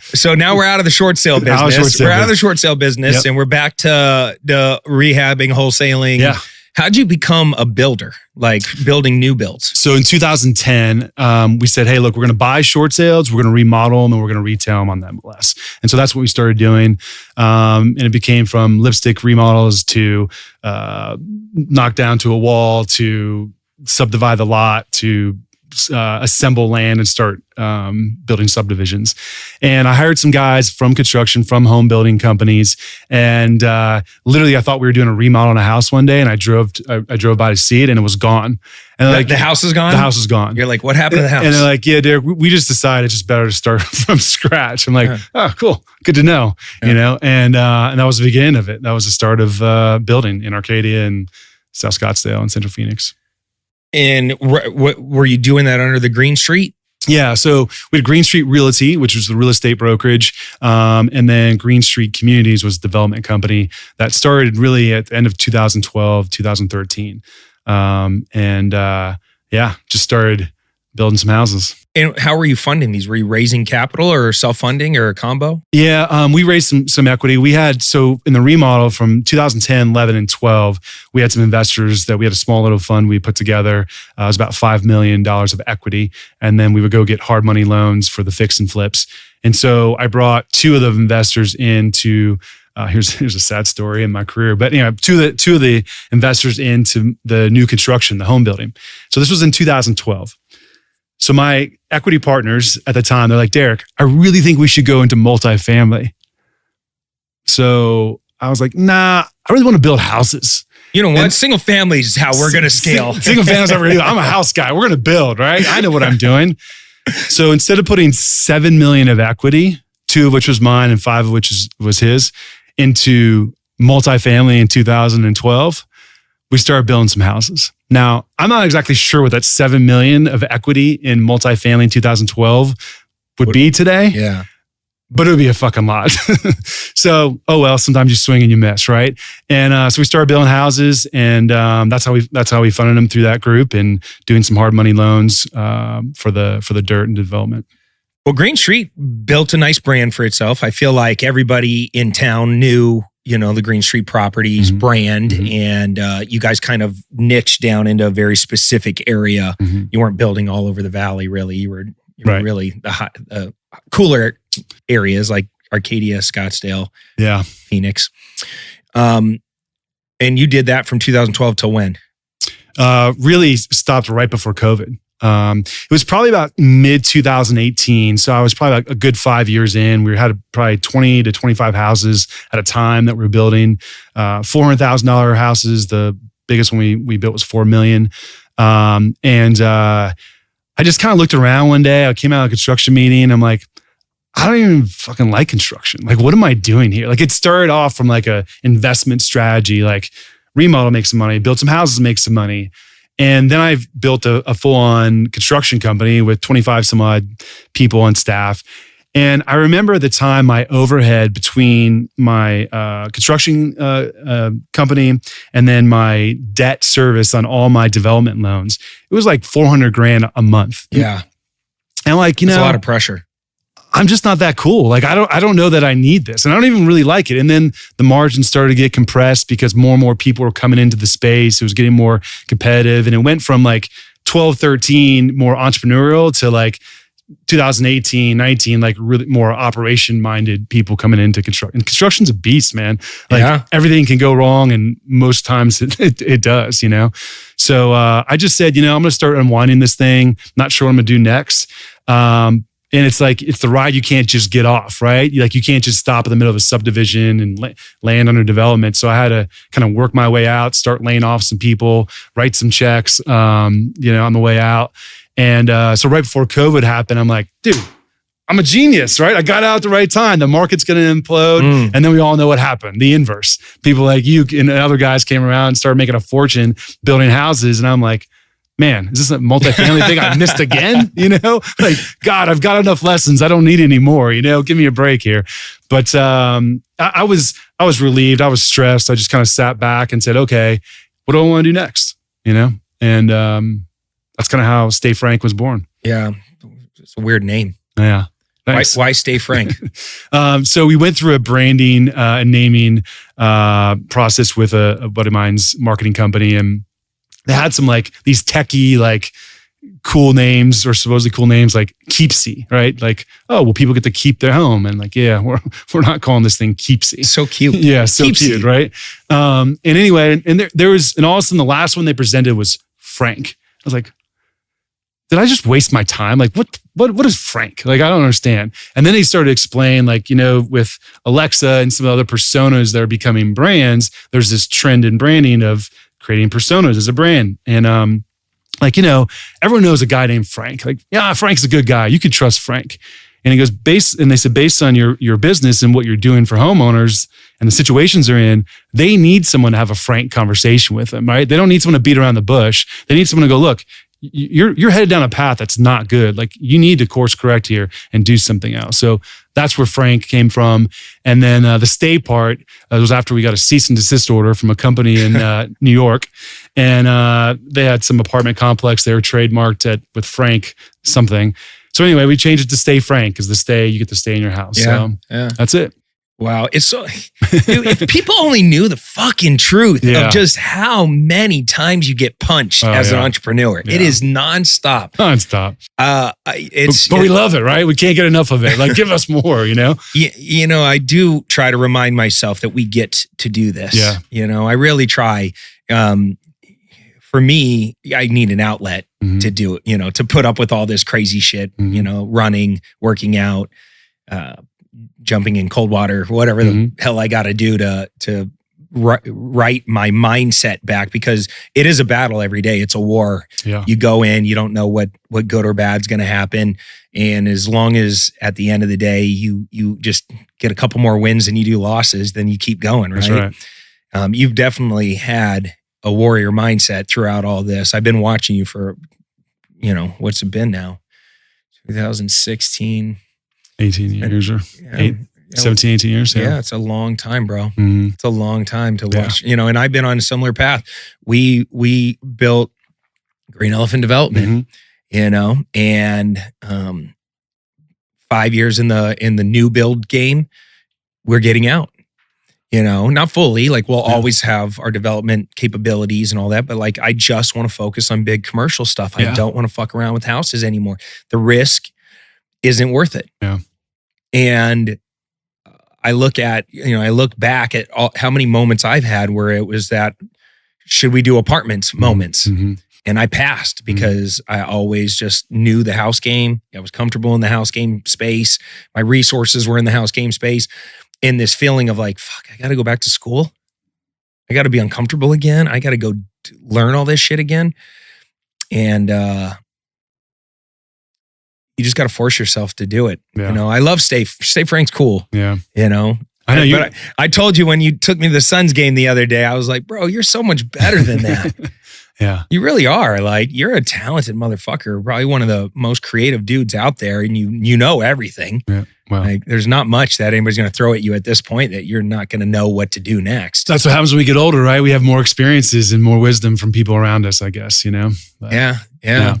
so now we're out of the short sale business. We're out of the short sale business and we're back to the rehabbing, wholesaling. Yeah. How'd you become a builder, like building new builds? So in 2010, we said, hey, look, we're going to buy short sales, we're going to remodel them, and we're going to retail them on the MLS. And so that's what we started doing. And it became from lipstick remodels to knock down to a wall, to subdivide the lot, to assemble land and start building subdivisions. And I hired some guys from construction, from home building companies. And literally, I thought we were doing a remodel on a house one day, and I drove by to see it, and it was gone. And the house is gone? The house is gone. You're like, what happened to the house? And they're like, yeah, Derek, we just decided it's just better to start from scratch. I'm like, oh, cool. Good to know, And that was the beginning of it. That was the start of building in Arcadia and South Scottsdale and Central Phoenix. And were you doing that under the Green Street? Yeah, so we had Green Street Realty, which was the real estate brokerage, and then Green Street Communities was a development company that started really at the end of 2012, 2013. Just started building some houses. And how were you funding these? Were you raising capital or self-funding or a combo? Yeah, we raised some equity. We had, so in the remodel from 2010, 11, and 12, we had some investors that we had a small little fund we put together. It was about $5 million of equity. And then we would go get hard money loans for the fix and flips. And so I brought two of the investors into, here's a sad story in my career, but two of the investors into the new construction, the home building. So this was in 2012. So my equity partners at the time, they're like, Derek, I really think we should go into multifamily. So I was like, nah, I really want to build houses. You know what? Single family is how we're going to scale. Single family is how we're going to do. I'm a house guy. We're going to build, right? I know what I'm doing. So instead of putting $7 million of equity, 2 of which was mine and 5 of which was his, into multifamily in 2012, we started building some houses. Now, I'm not exactly sure what that $7 million of equity in multifamily in 2012 would be today. Yeah. But it would be a fucking lot. So, oh well, sometimes you swing and you miss, right? And so we started building houses, and that's how we funded them through that group and doing some hard money loans for the dirt and development. Well, Green Street built a nice brand for itself. I feel like everybody in town knew, the Green Street Properties brand, and you guys kind of niched down into a very specific area. You weren't building all over the valley, really. You were really the cooler areas like Arcadia, Scottsdale, Phoenix. And you did that from 2012 till when? Really stopped right before COVID. It was probably about mid 2018. So I was probably like a good 5 years in. We had probably 20 to 25 houses at a time that we were building. $400,000 houses. The biggest one we built was $4 million. I just kind of looked around one day. I came out of a construction meeting and I'm like, I don't even fucking like construction. Like, what am I doing here? Like, it started off from like a investment strategy, like remodel, make some money, build some houses, make some money. And then I've built a full-on construction company with 25 some odd people on staff. And I remember at the time my overhead between my construction company and then my debt service on all my development loans, it was like $400,000 a month. Yeah. And like, It's a lot of pressure. I'm just not that cool. Like, I don't know that I need this. And I don't even really like it. And then the margins started to get compressed because more and more people were coming into the space. It was getting more competitive. And it went from like 12, 13, more entrepreneurial to like 2018, 19, like really more operation minded people coming into construction. And construction's a beast, man. Like everything can go wrong. And most times it does, you know? So I just said, I'm going to start unwinding this thing. Not sure what I'm going to do next. And it's like, it's the ride you can't just get off, right? Like, you can't just stop in the middle of a subdivision and land under development. So I had to kind of work my way out, start laying off some people, write some checks, on the way out. And so right before COVID happened, I'm like, dude, I'm a genius, right? I got out at the right time. The market's going to implode. And then we all know what happened, the inverse. People like you and other guys came around and started making a fortune building houses. And I'm like, man, is this a multifamily thing I missed again? Like, God, I've got enough lessons. I don't need any more, give me a break here. But I was relieved. I was stressed. I just kind of sat back and said, okay, what do I want to do next? And that's kind of how Stay Frank was born. Yeah. It's a weird name. Yeah. Nice. Why Stay Frank? So we went through a branding and naming process with a buddy of mine's marketing company, and they had some like these techie, like cool names or supposedly cool names like Keepsy, right? Like, oh, well, people get to keep their home. And like, yeah, we're not calling this thing Keepsy. So cute. Yeah, so Keepsy. Cute, right? And anyway, and there was, and all of a sudden the last one they presented was Frank. I was like, did I just waste my time? Like, what is Frank? Like, I don't understand. And then he started to explain, like, with Alexa and some other personas that are becoming brands, there's this trend in branding of creating personas as a brand. And everyone knows a guy named Frank. Like, yeah, Frank's a good guy. You could trust Frank. And he goes, they said, based on your business and what you're doing for homeowners and the situations they're in, they need someone to have a frank conversation with them, right? They don't need someone to beat around the bush. They need someone to go, look, you're headed down a path that's not good. Like, you need to course correct here and do something else. So that's where Frank came from. And then the stay part was after we got a cease and desist order from a company in New York. And they had some apartment complex. They were trademarked with Frank something. So anyway, we changed it to Stay Frank, because you get to stay in your house. Yeah, so that's it. Wow. It's so, dude, if people only knew the fucking truth of just how many times you get punched as an entrepreneur. It is nonstop. But we love it, right? We can't get enough of it. Like, give us more, I do try to remind myself that we get to do this. Yeah. I really try. For me, I need an outlet to do it, to put up with all this crazy shit, running, working out, jumping in cold water, whatever the hell I got to do to right my mindset back, because it is a battle every day. It's a war. Yeah. You go in, you don't know what good or bad's going to happen. And as long as at the end of the day, you just get a couple more wins than you do losses, then you keep going, right? That's right. You've definitely had a warrior mindset throughout all this. I've been watching you for, what's it been now? 2016. 18 years or 17, 18 years. Yeah, it's a long time, bro. Mm-hmm. It's a long time to watch, and I've been on a similar path. We built Green Elephant Development, and 5 years in the new build game, we're getting out. Not fully, like we'll always have our development capabilities and all that, but like, I just want to focus on big commercial stuff. I don't want to fuck around with houses anymore. The risk isn't worth it. Yeah. And I look back at how many moments I've had where it was that, should we do apartments moments? Mm-hmm. And I passed because I always just knew the house game. I was comfortable in the house game space. My resources were in the house game space. And this feeling of like, fuck, I got to go back to school. I got to be uncomfortable again. I got to go learn all this shit again. And you just got to force yourself to do it. Yeah. You know, I love Stay Frank's cool. Yeah. You know, I know you. But I told you when you took me to the Suns game the other day, I was like, bro, you're so much better than that. Yeah. You really are. Like, you're a talented motherfucker, probably one of the most creative dudes out there, and you know everything. Yeah. Well, like, there's not much that anybody's going to throw at you at this point that you're not going to know what to do next. that's what happens when we get older, right? We have more experiences and more wisdom from people around us, I guess, you know? But, Yeah.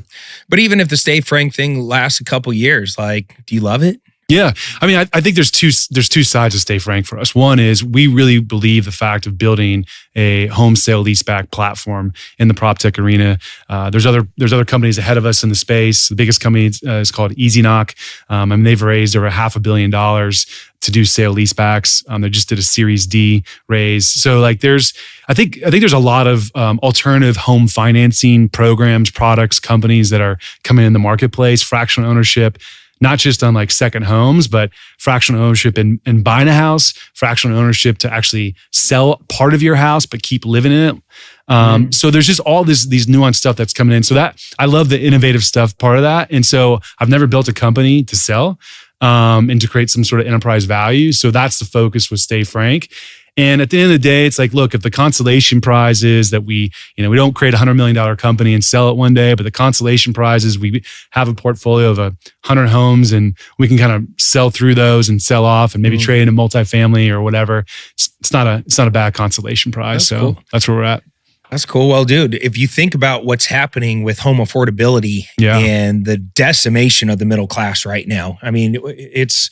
But even if the Stay Frank thing lasts a couple years, like, do you love it? Yeah. I mean, I think there's two sides to Stay Frank for us. One is we really believe the fact of building a home sale leaseback platform in the prop tech arena. There's other companies ahead of us in the space. The biggest company is called EasyKnock. I mean, they've raised over $500 million to do sale leasebacks. They just did a Series D raise. So like I think there's a lot of alternative home financing programs, products, companies that are coming in the marketplace, fractional ownership, not just on like second homes, but fractional ownership in buying a house, fractional ownership to actually sell part of your house, but keep living in it. So there's just all these nuanced stuff that's coming in. So that I love the innovative stuff part of that. And so I've never built a company to sell and to create some sort of enterprise value. So that's the focus with Stay Frank. And at the end of the day, it's like, look, if the consolation prize is that we don't create a $100 million company and sell it one day, but the consolation prize is we have a portfolio of 100 homes and we can kind of sell through those and sell off and maybe trade into multifamily or whatever. It's not a bad consolation prize. That's cool. That's where we're at. That's cool. Well, dude, if you think about what's happening with home affordability and the decimation of the middle class right now, I mean, it's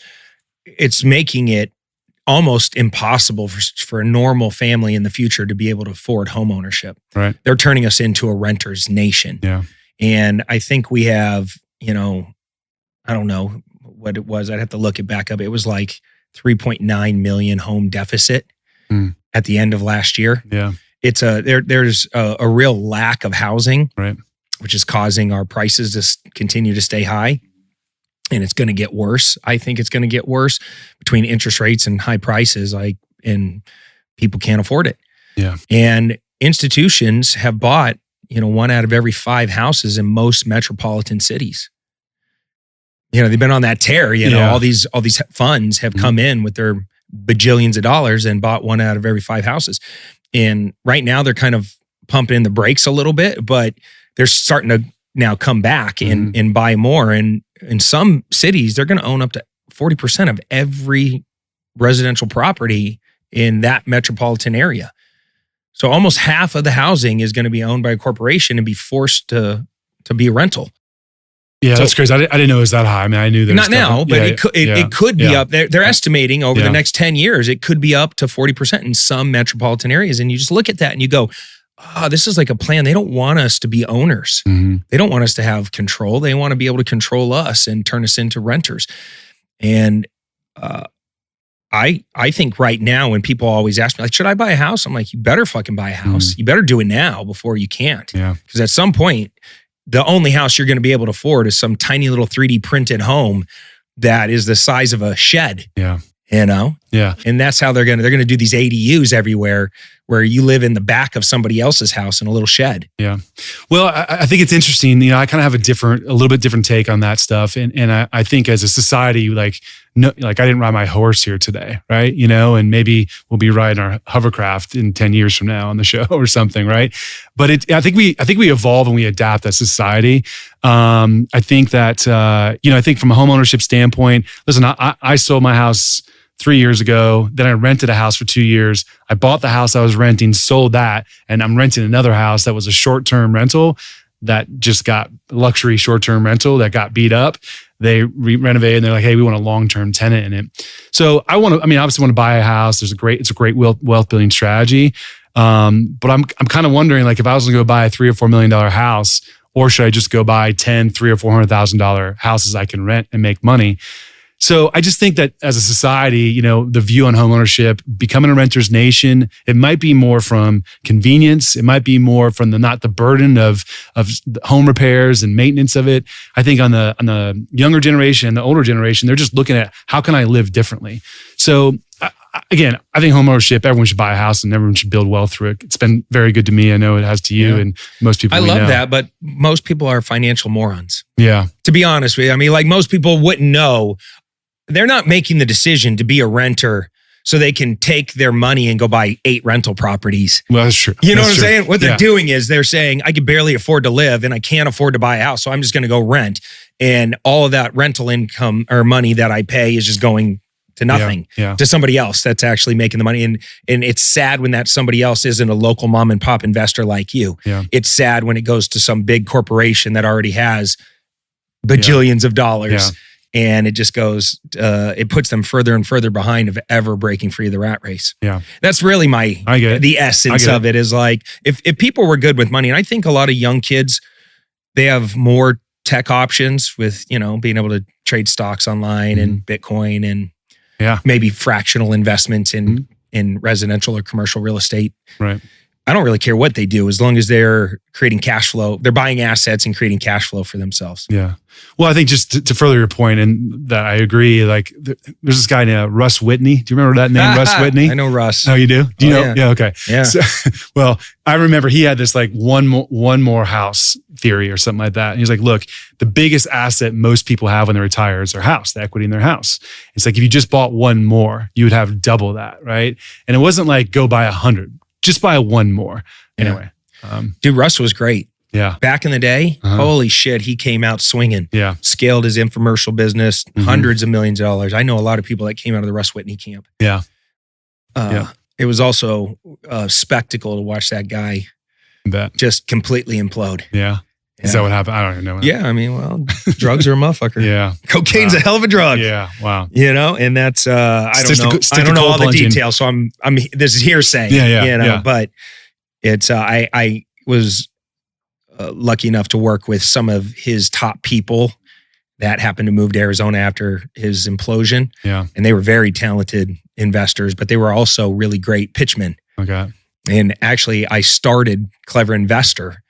making it almost impossible for a normal family in the future to be able to afford home ownership. Right. They're turning us into a renter's nation. Yeah. And I think we have, I don't know what it was. I'd have to look it back up. It was like 3.9 million home deficit at the end of last year. Yeah. It's there's a real lack of housing, right, which is causing our prices to continue to stay high. And it's going to get worse. I think it's going to get worse between interest rates and high prices, and people can't afford it. Yeah. And institutions have bought, 1 out of every 5 houses in most metropolitan cities. They've been on that tear, all these funds have come in with their bajillions of dollars and bought 1 out of every 5 houses. And right now they're kind of pumping the brakes a little bit, but they're starting to now come back and buy more. And in some cities, they're going to own up to 40% of every residential property in that metropolitan area. So almost half of the housing is going to be owned by a corporation and be forced to be a rental. Yeah, so, that's crazy. I didn't know it was that high. I mean, I knew that. Not now, but it could be up. They're estimating over the next 10 years, it could be up to 40% in some metropolitan areas. And you just look at that and you go, this is like a plan. They don't want us to be owners. They don't want us to have control. They want to be able to control us and turn us into renters. And I think right now when people always ask me, like, should I buy a house? I'm like, you better fucking buy a house. You better do it now before you can't. Yeah. Because at some point, the only house you're going to be able to afford is some tiny little 3D printed home that is the size of a shed. Yeah. Yeah. And that's how they're going to do these ADUs everywhere where you live in the back of somebody else's house in a little shed. Yeah. Well, I think it's interesting. I kind of have a little bit different take on that stuff. And I think as a society, like I didn't ride my horse here today, right? And maybe we'll be riding our hovercraft in 10 years from now on the show or something, right? But I think we evolve and we adapt as society. I think that, I think from a homeownership standpoint, listen, I sold my house 3 years ago. Then I rented a house for 2 years. I bought the house I was renting, sold that, and I'm renting another house that was a short-term rental that just got luxury short-term rental that got beat up. They renovated and they're like, hey, we want a long-term tenant in it. So obviously want to buy a house. It's a great wealth building strategy. But I'm kind of wondering, like, if I was going to go buy a $3 or $4 million house, or should I just go buy 10, $300,000 or $400,000 houses I can rent and make money? So I just think that as a society, the view on homeownership, becoming a renter's nation, it might be more from convenience. It might be more from not the burden of home repairs and maintenance of it. I think on the younger generation, the older generation, they're just looking at how can I live differently. So again, I think homeownership, everyone should buy a house and everyone should build wealth through it. It's been very good to me. I know it has to you and most people. I we love know. that, but most people are financial morons. Yeah. To be honest with you, I mean, like most people wouldn't know. They're not making the decision to be a renter so they can take their money and go buy 8 rental properties. Well, that's true. You know That's what I'm true. saying? What they're doing is they're saying, I can barely afford to live and I can't afford to buy a house, so I'm just going to go rent. And all of that rental income or money that I pay is just going to nothing, to somebody else that's actually making the money. And it's sad when that somebody else isn't a local mom and pop investor like you. Yeah. It's sad when it goes to some big corporation that already has bajillions of dollars. Yeah. And it just goes, it puts them further and further behind of ever breaking free of the rat race. Yeah. That's really I get it. the essence of it is like, if people were good with money, and I think a lot of young kids, they have more tech options with, being able to trade stocks online and Bitcoin and maybe fractional investments in residential or commercial real estate. Right. I don't really care what they do as long as they're creating cash flow. They're buying assets and creating cash flow for themselves. Yeah. Well, I think just to further your point, and that I agree, like there's this guy named Russ Whitney. Do you remember that name, Russ Whitney? I know Russ. Oh, you do? Do you know? Yeah. Yeah. Okay. Yeah. So, well, I remember he had this like one more house theory or something like that. And he's like, look, the biggest asset most people have when they retire is their house, the equity in their house. It's like, if you just bought one more, you would have double that, right? And it wasn't like go buy 100. Just buy one more. Anyway. Dude, Russ was great. Yeah. Back in the day, holy shit, he came out swinging. Yeah. Scaled his infomercial business, hundreds of millions of dollars. I know a lot of people that came out of the Russ Whitney camp. Yeah. It was also a spectacle to watch that guy just completely implode. Yeah. Is that what happened? I don't even know. Yeah. I mean, well, drugs are a motherfucker. Yeah. Cocaine's a hell of a drug. Yeah. Wow. And that's, I don't know all the details. So I'm, this is hearsay. Yeah. But it's, I was lucky enough to work with some of his top people that happened to move to Arizona after his implosion. Yeah. And they were very talented investors, but they were also really great pitchmen. Okay. And actually I started Clever Investor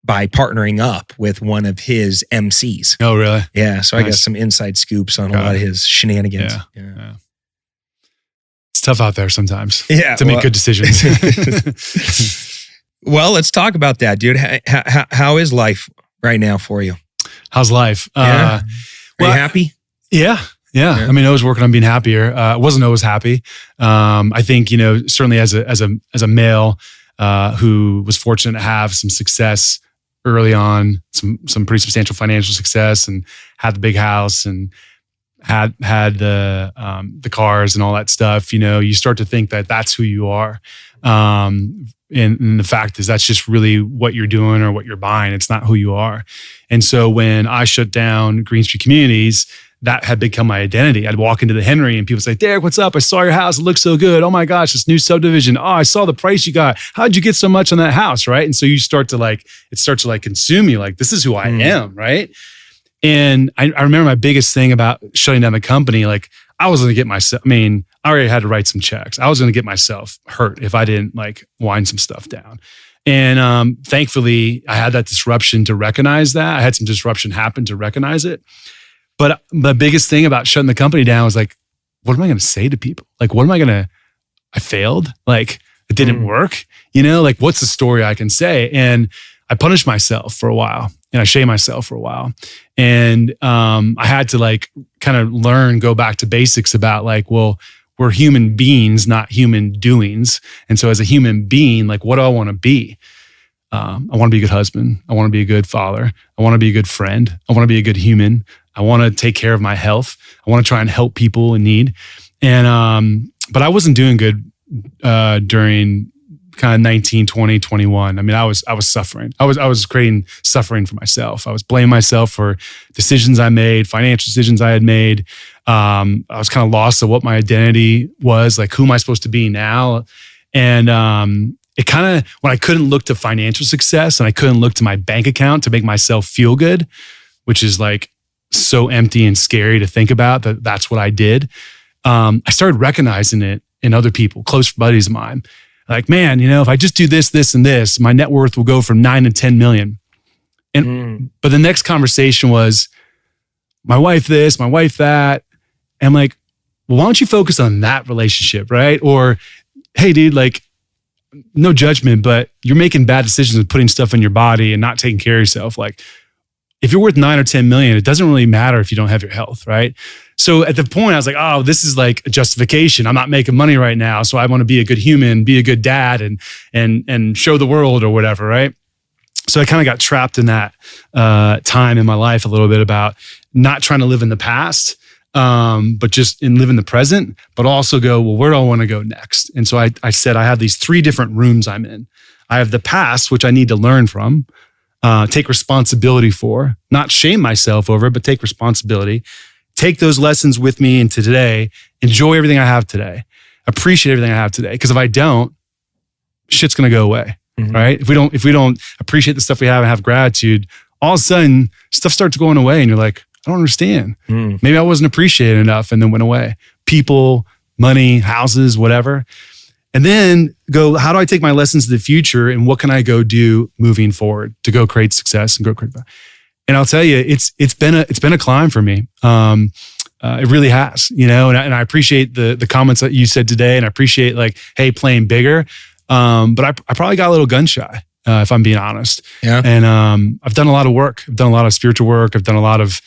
by partnering up with one of his MCs. Oh, really? Yeah. So I got some inside scoops on a lot of his shenanigans. Yeah. It's tough out there sometimes to make good decisions. Well, let's talk about that, dude. How is life right now for you? How's life? Are you happy? Yeah. I mean, I was working on being happier. I wasn't always happy. I think, certainly as a male who was fortunate to have some success early on, some pretty substantial financial success, and had the big house and had the cars and all that stuff, you start to think that that's who you are. And the fact is that's just really what you're doing or what you're buying. It's not who you are. And so when I shut down Green Street Communities, that had become my identity. I'd walk into the Henry and people say, Derek, what's up? I saw your house. It looks so good. Oh my gosh, this new subdivision. Oh, I saw the price you got. How'd you get so much on that house, right? And so you start to it starts to consume you. Like, this is who I am, right? And I remember my biggest thing about shutting down the company, I was going to get myself, I already had to write some checks. I was going to get myself hurt if I didn't wind some stuff down. And thankfully, I had that disruption to recognize that. I had some disruption happen to recognize it. But the biggest thing about shutting the company down was what am I going to say to people? What am I going to, I failed? It didn't work? What's the story I can say? And I punished myself for a while and I shamed myself for a while. And I had to kind of go back to basics about we're human beings, not human doings. And so as a human being, what do I want to be? I want to be a good husband. I want to be a good father. I want to be a good friend. I want to be a good human. I want to take care of my health. I want to try and help people in need. And, but I wasn't doing good during kind of 19, 20, 21. I was suffering. I was creating suffering for myself. I was blaming myself for decisions I made, financial decisions I had made. I was kind of lost of what my identity was, who am I supposed to be now? And it kind of, when I couldn't look to financial success and I couldn't look to my bank account to make myself feel good, which is so empty and scary to think about that that's what I did. I started recognizing it in other people, close buddies of mine. Like, man, if I just do this, this, and this, my net worth will go from 9 to 10 million. But the next conversation was my wife this, my wife that. And I'm like, well, why don't you focus on that relationship, right? Or, hey, dude, like, no judgment, but you're making bad decisions with putting stuff in your body and not taking care of yourself. Like, if you're worth 9 or 10 million, it doesn't really matter if you don't have your health, right? So at the point I was like, oh, this is like a justification. I'm not making money right now. So I want to be a good human, be a good dad and show the world or whatever, right? So I kind of got trapped in that time in my life a little bit about not trying to live in the past, but just live in the present, but also go, well, where do I want to go next? And so I said, I have these 3 different rooms I'm in. I have the past, which I need to learn from, take responsibility for, not shame myself over it, but take responsibility. Take those lessons with me into today, enjoy everything I have today, appreciate everything I have today. Because if I don't, shit's gonna go away, right? If we don't appreciate the stuff we have and have gratitude, all of a sudden stuff starts going away and you're like, I don't understand. Maybe I wasn't appreciated enough and then went away. People, money, houses, whatever. And then go, how do I take my lessons to the future and what can I go do moving forward to go create success and go create value? And I'll tell you, it's been a climb for me. It really has, and I appreciate the comments that you said today, and I appreciate like, hey, playing bigger. But I probably got a little gun shy, if I'm being honest. Yeah. And I've done a lot of work. I've done a lot of spiritual work. I've done a lot of.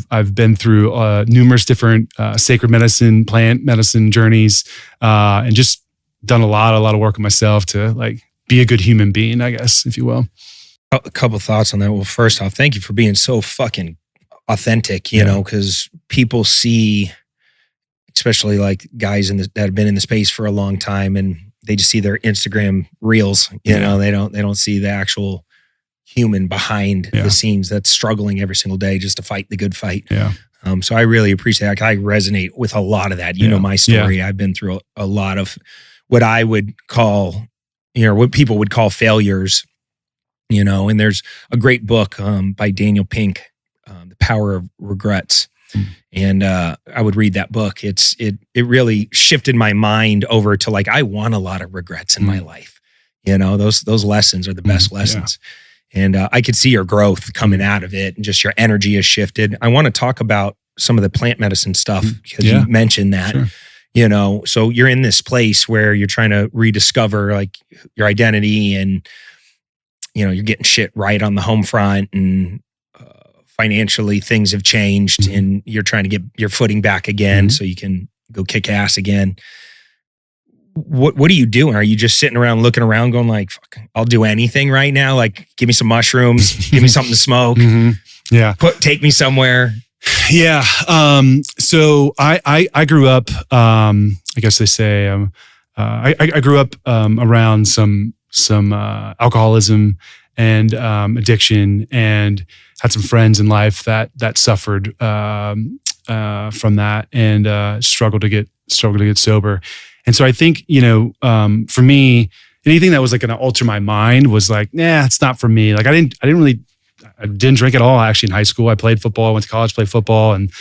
I've been through numerous different sacred medicine, plant medicine journeys, and just done a lot of work on myself to like be a good human being, I guess, if you will. A couple thoughts on that. Well, first off, thank you for being so fucking authentic, you know, because people see, especially like guys that have been in the space for a long time, and they just see their Instagram reels, you know, they don't see the actual human behind the scenes that's struggling every single day just to fight the good fight. Yeah. So I really appreciate that. I resonate with a lot of that. You know my story. I've been through a lot of what I would call, what people would call failures. And there's a great book by Daniel Pink, The Power of Regrets. And I would read that book. It really shifted my mind over to like, I want a lot of regrets in my life. Those lessons are the best lessons. And I could see your growth coming out of it and just your energy has shifted. I want to talk about some of the plant medicine stuff because you mentioned that. Sure. So you're in this place where you're trying to rediscover like your identity and you're getting shit right on the home front and financially things have changed and you're trying to get your footing back again so you can go kick ass again. What are you doing? Are you just sitting around looking around going like, fuck, I'll do anything right now? Like give me some mushrooms, give me something to smoke. Yeah. Take me somewhere. Yeah. So I grew up, I guess they say, I grew up around some alcoholism and addiction, and had some friends in life that suffered from that and struggled to get sober. And so I think for me, anything that was like going to alter my mind was like, nah, it's not for me. Like I didn't drink at all. Actually, in high school, I played football. I went to college, played football, and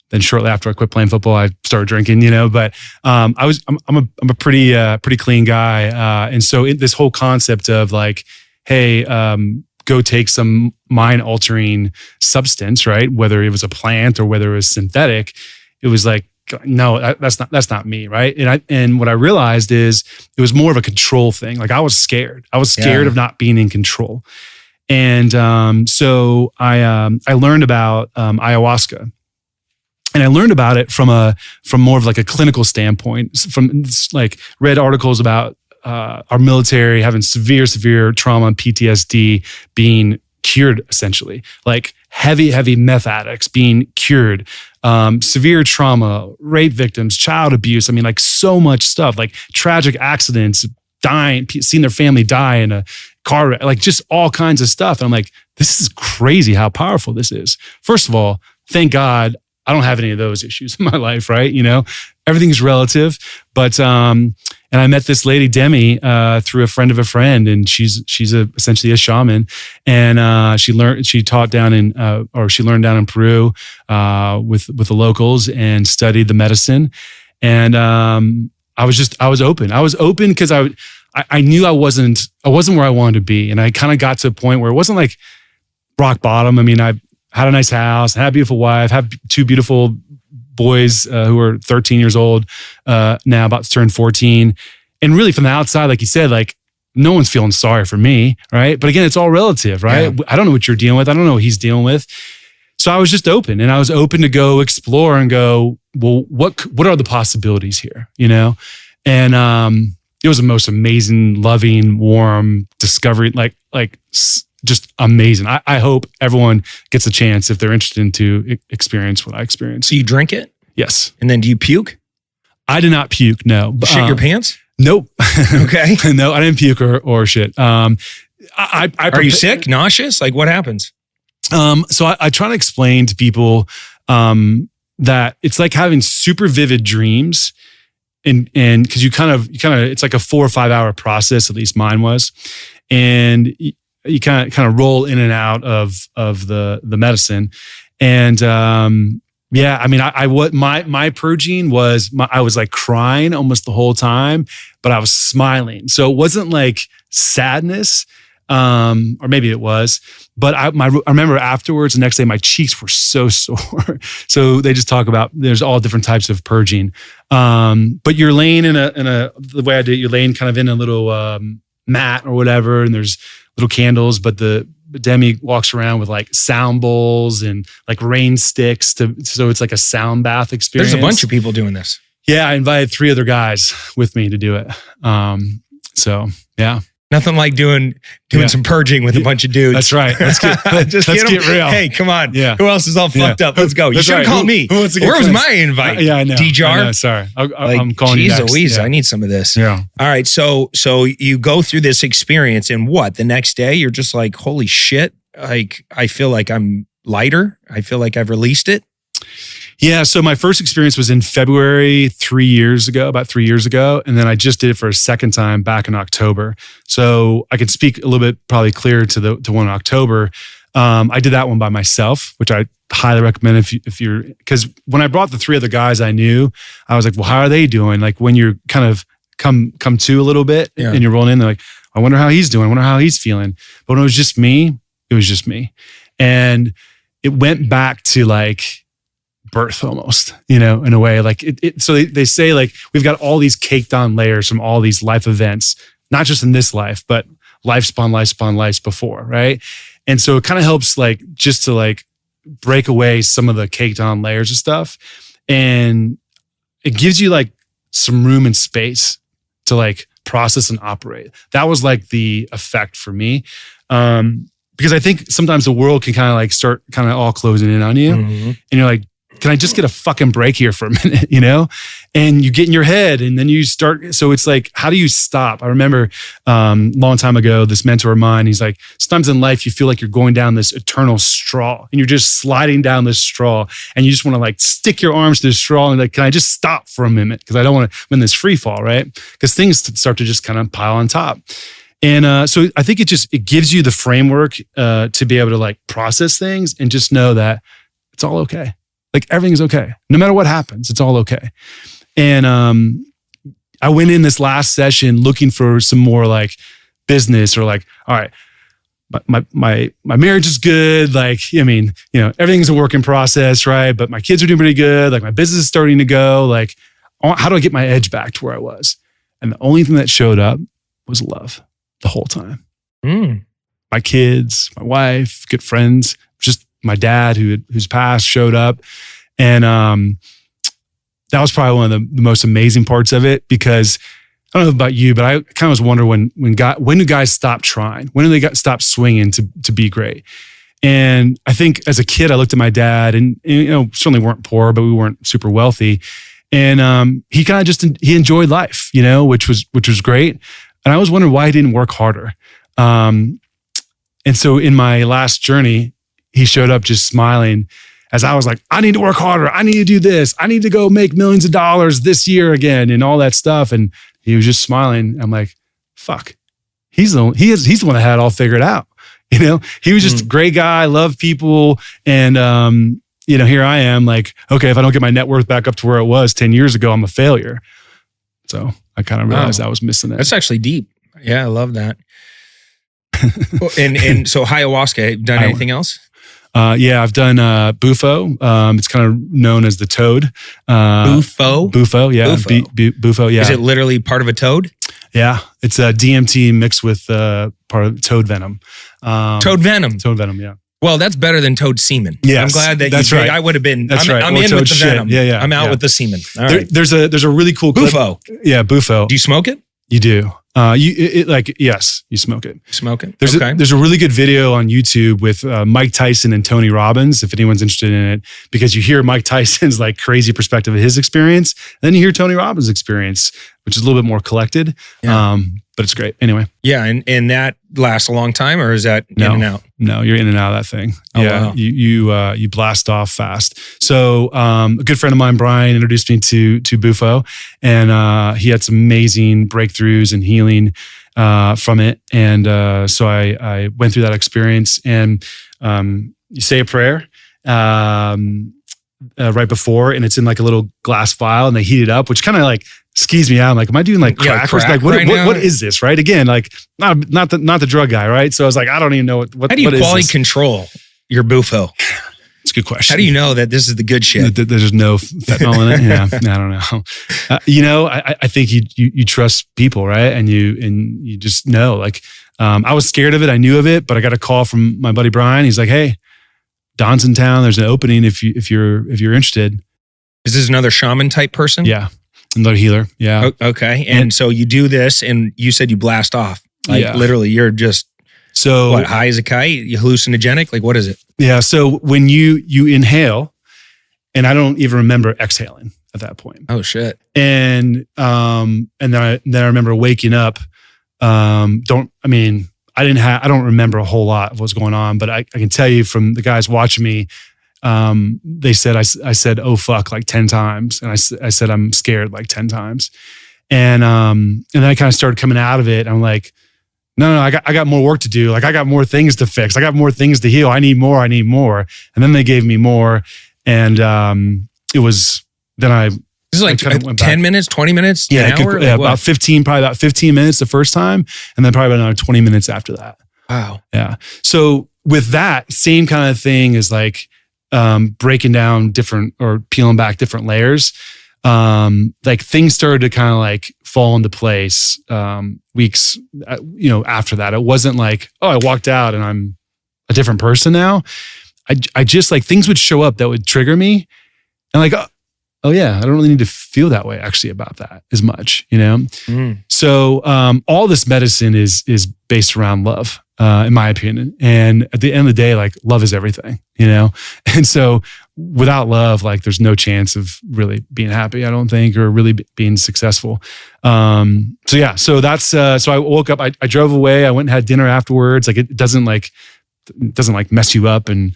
then shortly after I quit playing football, I started drinking. But I'm a pretty clean guy, and so this whole concept of like, hey, go take some mind-altering substance, right? Whether it was a plant or whether it was synthetic, it was like, no, that's not me, right? And what I realized is it was more of a control thing. Like I was scared. I was scared of not being in control. And so I learned about ayahuasca, and I learned about it from more of like a clinical standpoint. From like read articles about our military having severe trauma and PTSD being cured, essentially, like heavy meth addicts being cured, severe trauma, rape victims, child abuse. I mean, like so much stuff, like tragic accidents, dying, seeing their family die in a car wreck, like just all kinds of stuff. And I'm like, this is crazy how powerful this is. First of all, thank God I don't have any of those issues in my life, right? everything's relative. But and I met this lady Demi through a friend of a friend, and she's essentially a shaman, and she learned down in Peru with the locals and studied the medicine, and I was open. I was open because I knew I wasn't where I wanted to be, and I kind of got to a point where it wasn't like rock bottom. I mean, I had a nice house, had a beautiful wife, have two beautiful boys who are 13 years old now, about to turn 14. And really from the outside, like you said, like no one's feeling sorry for me, right? But again, it's all relative, right? Yeah. I don't know what you're dealing with. I don't know what he's dealing with. So I was just open, and I was open to go explore and go, well, what are the possibilities here, you know? And it was the most amazing, loving, warm discovery, just amazing. I hope everyone gets a chance if they're interested to experience what I experienced. So you drink it? Yes. And then do you puke? I did not puke, no. Shit your pants? Nope. Okay. No, I didn't puke or shit. Are you sick, nauseous? Like what happens? So I try to explain to people that it's like having super vivid dreams, and because you kind of it's like a 4 or 5 hour process, at least mine was, and you kind of roll in and out of the medicine, and yeah, I mean, my purging was I was like crying almost the whole time, but I was smiling, so it wasn't like sadness. Or maybe it was, but I remember afterwards, the next day, my cheeks were so sore. So they just talk about, there's all different types of purging. But you're laying the way I did, you're laying kind of in a little, mat or whatever, and there's little candles, but the Demi walks around with like sound bowls and like rain sticks so it's like a sound bath experience. There's a bunch of people doing this. Yeah. I invited 3 other guys with me to do it. So yeah. Nothing like doing some purging with a bunch of dudes. That's right. Let's get real. Hey, come on. Yeah. Who else is all fucked up? Let's go. You should have called me. Where was my invite? Yeah, I know. Jarr? I know, sorry. I'm calling you next. Louise, I need some of this. Yeah. All right. So you go through this experience, and what? The next day, you're just like, holy shit. Like, I feel like I'm lighter. I feel like I've released it. Yeah. So my first experience was in February about 3 years ago. And then I just did it for a second time back in October. So I could speak a little bit probably clearer to one in October. I did that one by myself, which I highly recommend if you're, because when I brought the 3 other guys I knew, I was like, well, how are they doing? Like when you're kind of come to a little bit and you're rolling in, they're like, I wonder how he's doing. I wonder how he's feeling. But when it was just me, it was just me. And it went back to like birth almost, in a way. Like so they say like we've got all these caked on layers from all these life events, not just in this life, but lives before, right? And so it kind of helps like just to like break away some of the caked on layers of stuff, and it gives you like some room and space to like process and operate. That was like the effect for me. Because I think sometimes the world can kind of like start kind of all closing in on you, and you're like, can I just get a fucking break here for a minute, And you get in your head, and then you start. So it's like, how do you stop? I remember long time ago, this mentor of mine, he's like, sometimes in life, you feel like you're going down this eternal straw, and you're just sliding down this straw, and you just want to like stick your arms to the straw and like, can I just stop for a minute? Because I don't want to, I'm in this free fall, right? Because things start to just kind of pile on top. And so I think it gives you the framework to be able to like process things and just know that it's all okay. Like everything's okay. No matter what happens, it's all okay. And I went in this last session looking for some more like business, or like, all right, my marriage is good. Like, I mean, everything's a work in process, right? But my kids are doing pretty good. Like my business is starting to go. Like, how do I get my edge back to where I was? And the only thing that showed up was love the whole time. My kids, my wife, good friends, just my dad who's passed showed up. And that was probably one of the most amazing parts of it, because I don't know about you, but I kind of was wondering when do guys stop trying? When do they stop swinging to be great? And I think as a kid, I looked at my dad, and certainly weren't poor, but we weren't super wealthy. And he kind of he enjoyed life, which was great. And I was wondering why he didn't work harder. And so in my last journey, he showed up just smiling. as I was like, I need to work harder. I need to do this. I need to go make millions of dollars this year again and all that stuff. And he was just smiling. I'm like, fuck, he's the one that had it all figured out. You know, he was just a great guy, loved people. And, you know, here I am like, okay, if I don't get my net worth back up to where it was 10 years ago, I'm a failure. So I kind of realized I was missing it. That's actually deep. Yeah, I love that. and so ayahuasca, done anything else? Yeah, I've done Bufo. It's kind of known as the toad. Bufo? Bufo, yeah. Bufo. Bufo, yeah. Is it literally part of a toad? Yeah, it's a DMT mixed with part of toad venom. Toad venom? Toad venom, yeah. Well, that's better than toad semen. Yes, I'm glad that that's right. I would have been. That's right. I'm Or in toad with the shit. venom. Yeah. I'm out with the semen. All right. There's a really cool clip. Bufo. Yeah, Bufo. Do you smoke it? You do. Yes, you smoke it. Smoke it. There's okay. there's a really good video on YouTube with Mike Tyson and Tony Robbins, if anyone's interested in it, because you hear Mike Tyson's like crazy perspective of his experience, and then you hear Tony Robbins' experience, which is a little bit more collected. Yeah. But it's great. Anyway. Yeah, and that lasts a long time, or is that in and out? No, you're in and out of that thing. Oh, yeah, wow. you blast off fast. So a good friend of mine, Brian, introduced me to Bufo, and he had some amazing breakthroughs and healing from it. And so I went through that experience, and you say a prayer right before, and it's in like a little glass vial, and they heat it up, which kind of like skees me out. I'm like, am I doing like crack? Like, what is this? Right? Again, like not the drug guy, right? So I was like, I don't even know what. How do you quality control your Bufo? It's a good question. How do you know that this is the good shit? There's no fentanyl in it. Yeah, I don't know. I think you trust people, right? And you just know. Like, I was scared of it. I knew of it, but I got a call from my buddy Brian. He's like, "Hey, Don's in town. There's an opening if you're interested." Is this another shaman type person? Yeah, another healer. Yeah. Okay. And so you do this, and you said you blast off. Like literally, you're just high as a kite. You hallucinogenic. Like, what is it? Yeah. So when you inhale, and I don't even remember exhaling at that point. Oh shit. And then I remember waking up. I don't remember a whole lot of what's going on, but I can tell you from the guys watching me, they said I said, "Oh fuck," like 10 times. And I said, "I'm scared," like 10 times. And then I kind of started coming out of it. I'm like, no, I got more work to do. Like I got more things to fix. I got more things to heal. I need more. And then they gave me more. And it was, then this is like 10 minutes, 20 minutes, an hour? About 15 minutes the first time. And then probably about another 20 minutes after that. Wow. Yeah. So with that same kind of thing is like breaking down different or peeling back different layers. Like things started to kind of like fall into place weeks, after that. It wasn't like, oh, I walked out and I'm a different person now. I just like things would show up that would trigger me, and like, oh yeah, I don't really need to feel that way actually about that as much, So all this medicine is based around love, in my opinion. And at the end of the day, like love is everything, And so without love, like there's no chance of really being happy, I don't think, or really being successul. So that's, so I woke up, I drove away, I went and had dinner afterwards. Like it doesn't mess you up. And,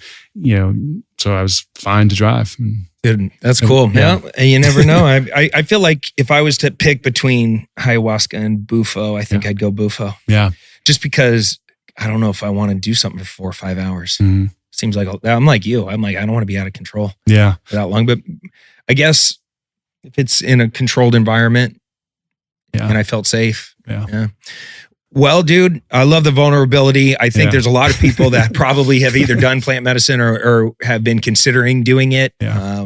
so I was fine to drive. Dude, that's cool. Yeah. And you never know. I feel like if I was to pick between ayahuasca and Bufo, I think I'd go Bufo. Yeah. Just because I don't know if I want to do something for 4 or 5 hours. Mm-hmm. Seems like I'm like you. I'm like, I don't want to be out of control. Yeah. For that long. But I guess if it's in a controlled environment and I felt safe. Yeah. Well, dude, I love the vulnerability. I think there's a lot of people that probably have either done plant medicine or have been considering doing it. Yeah.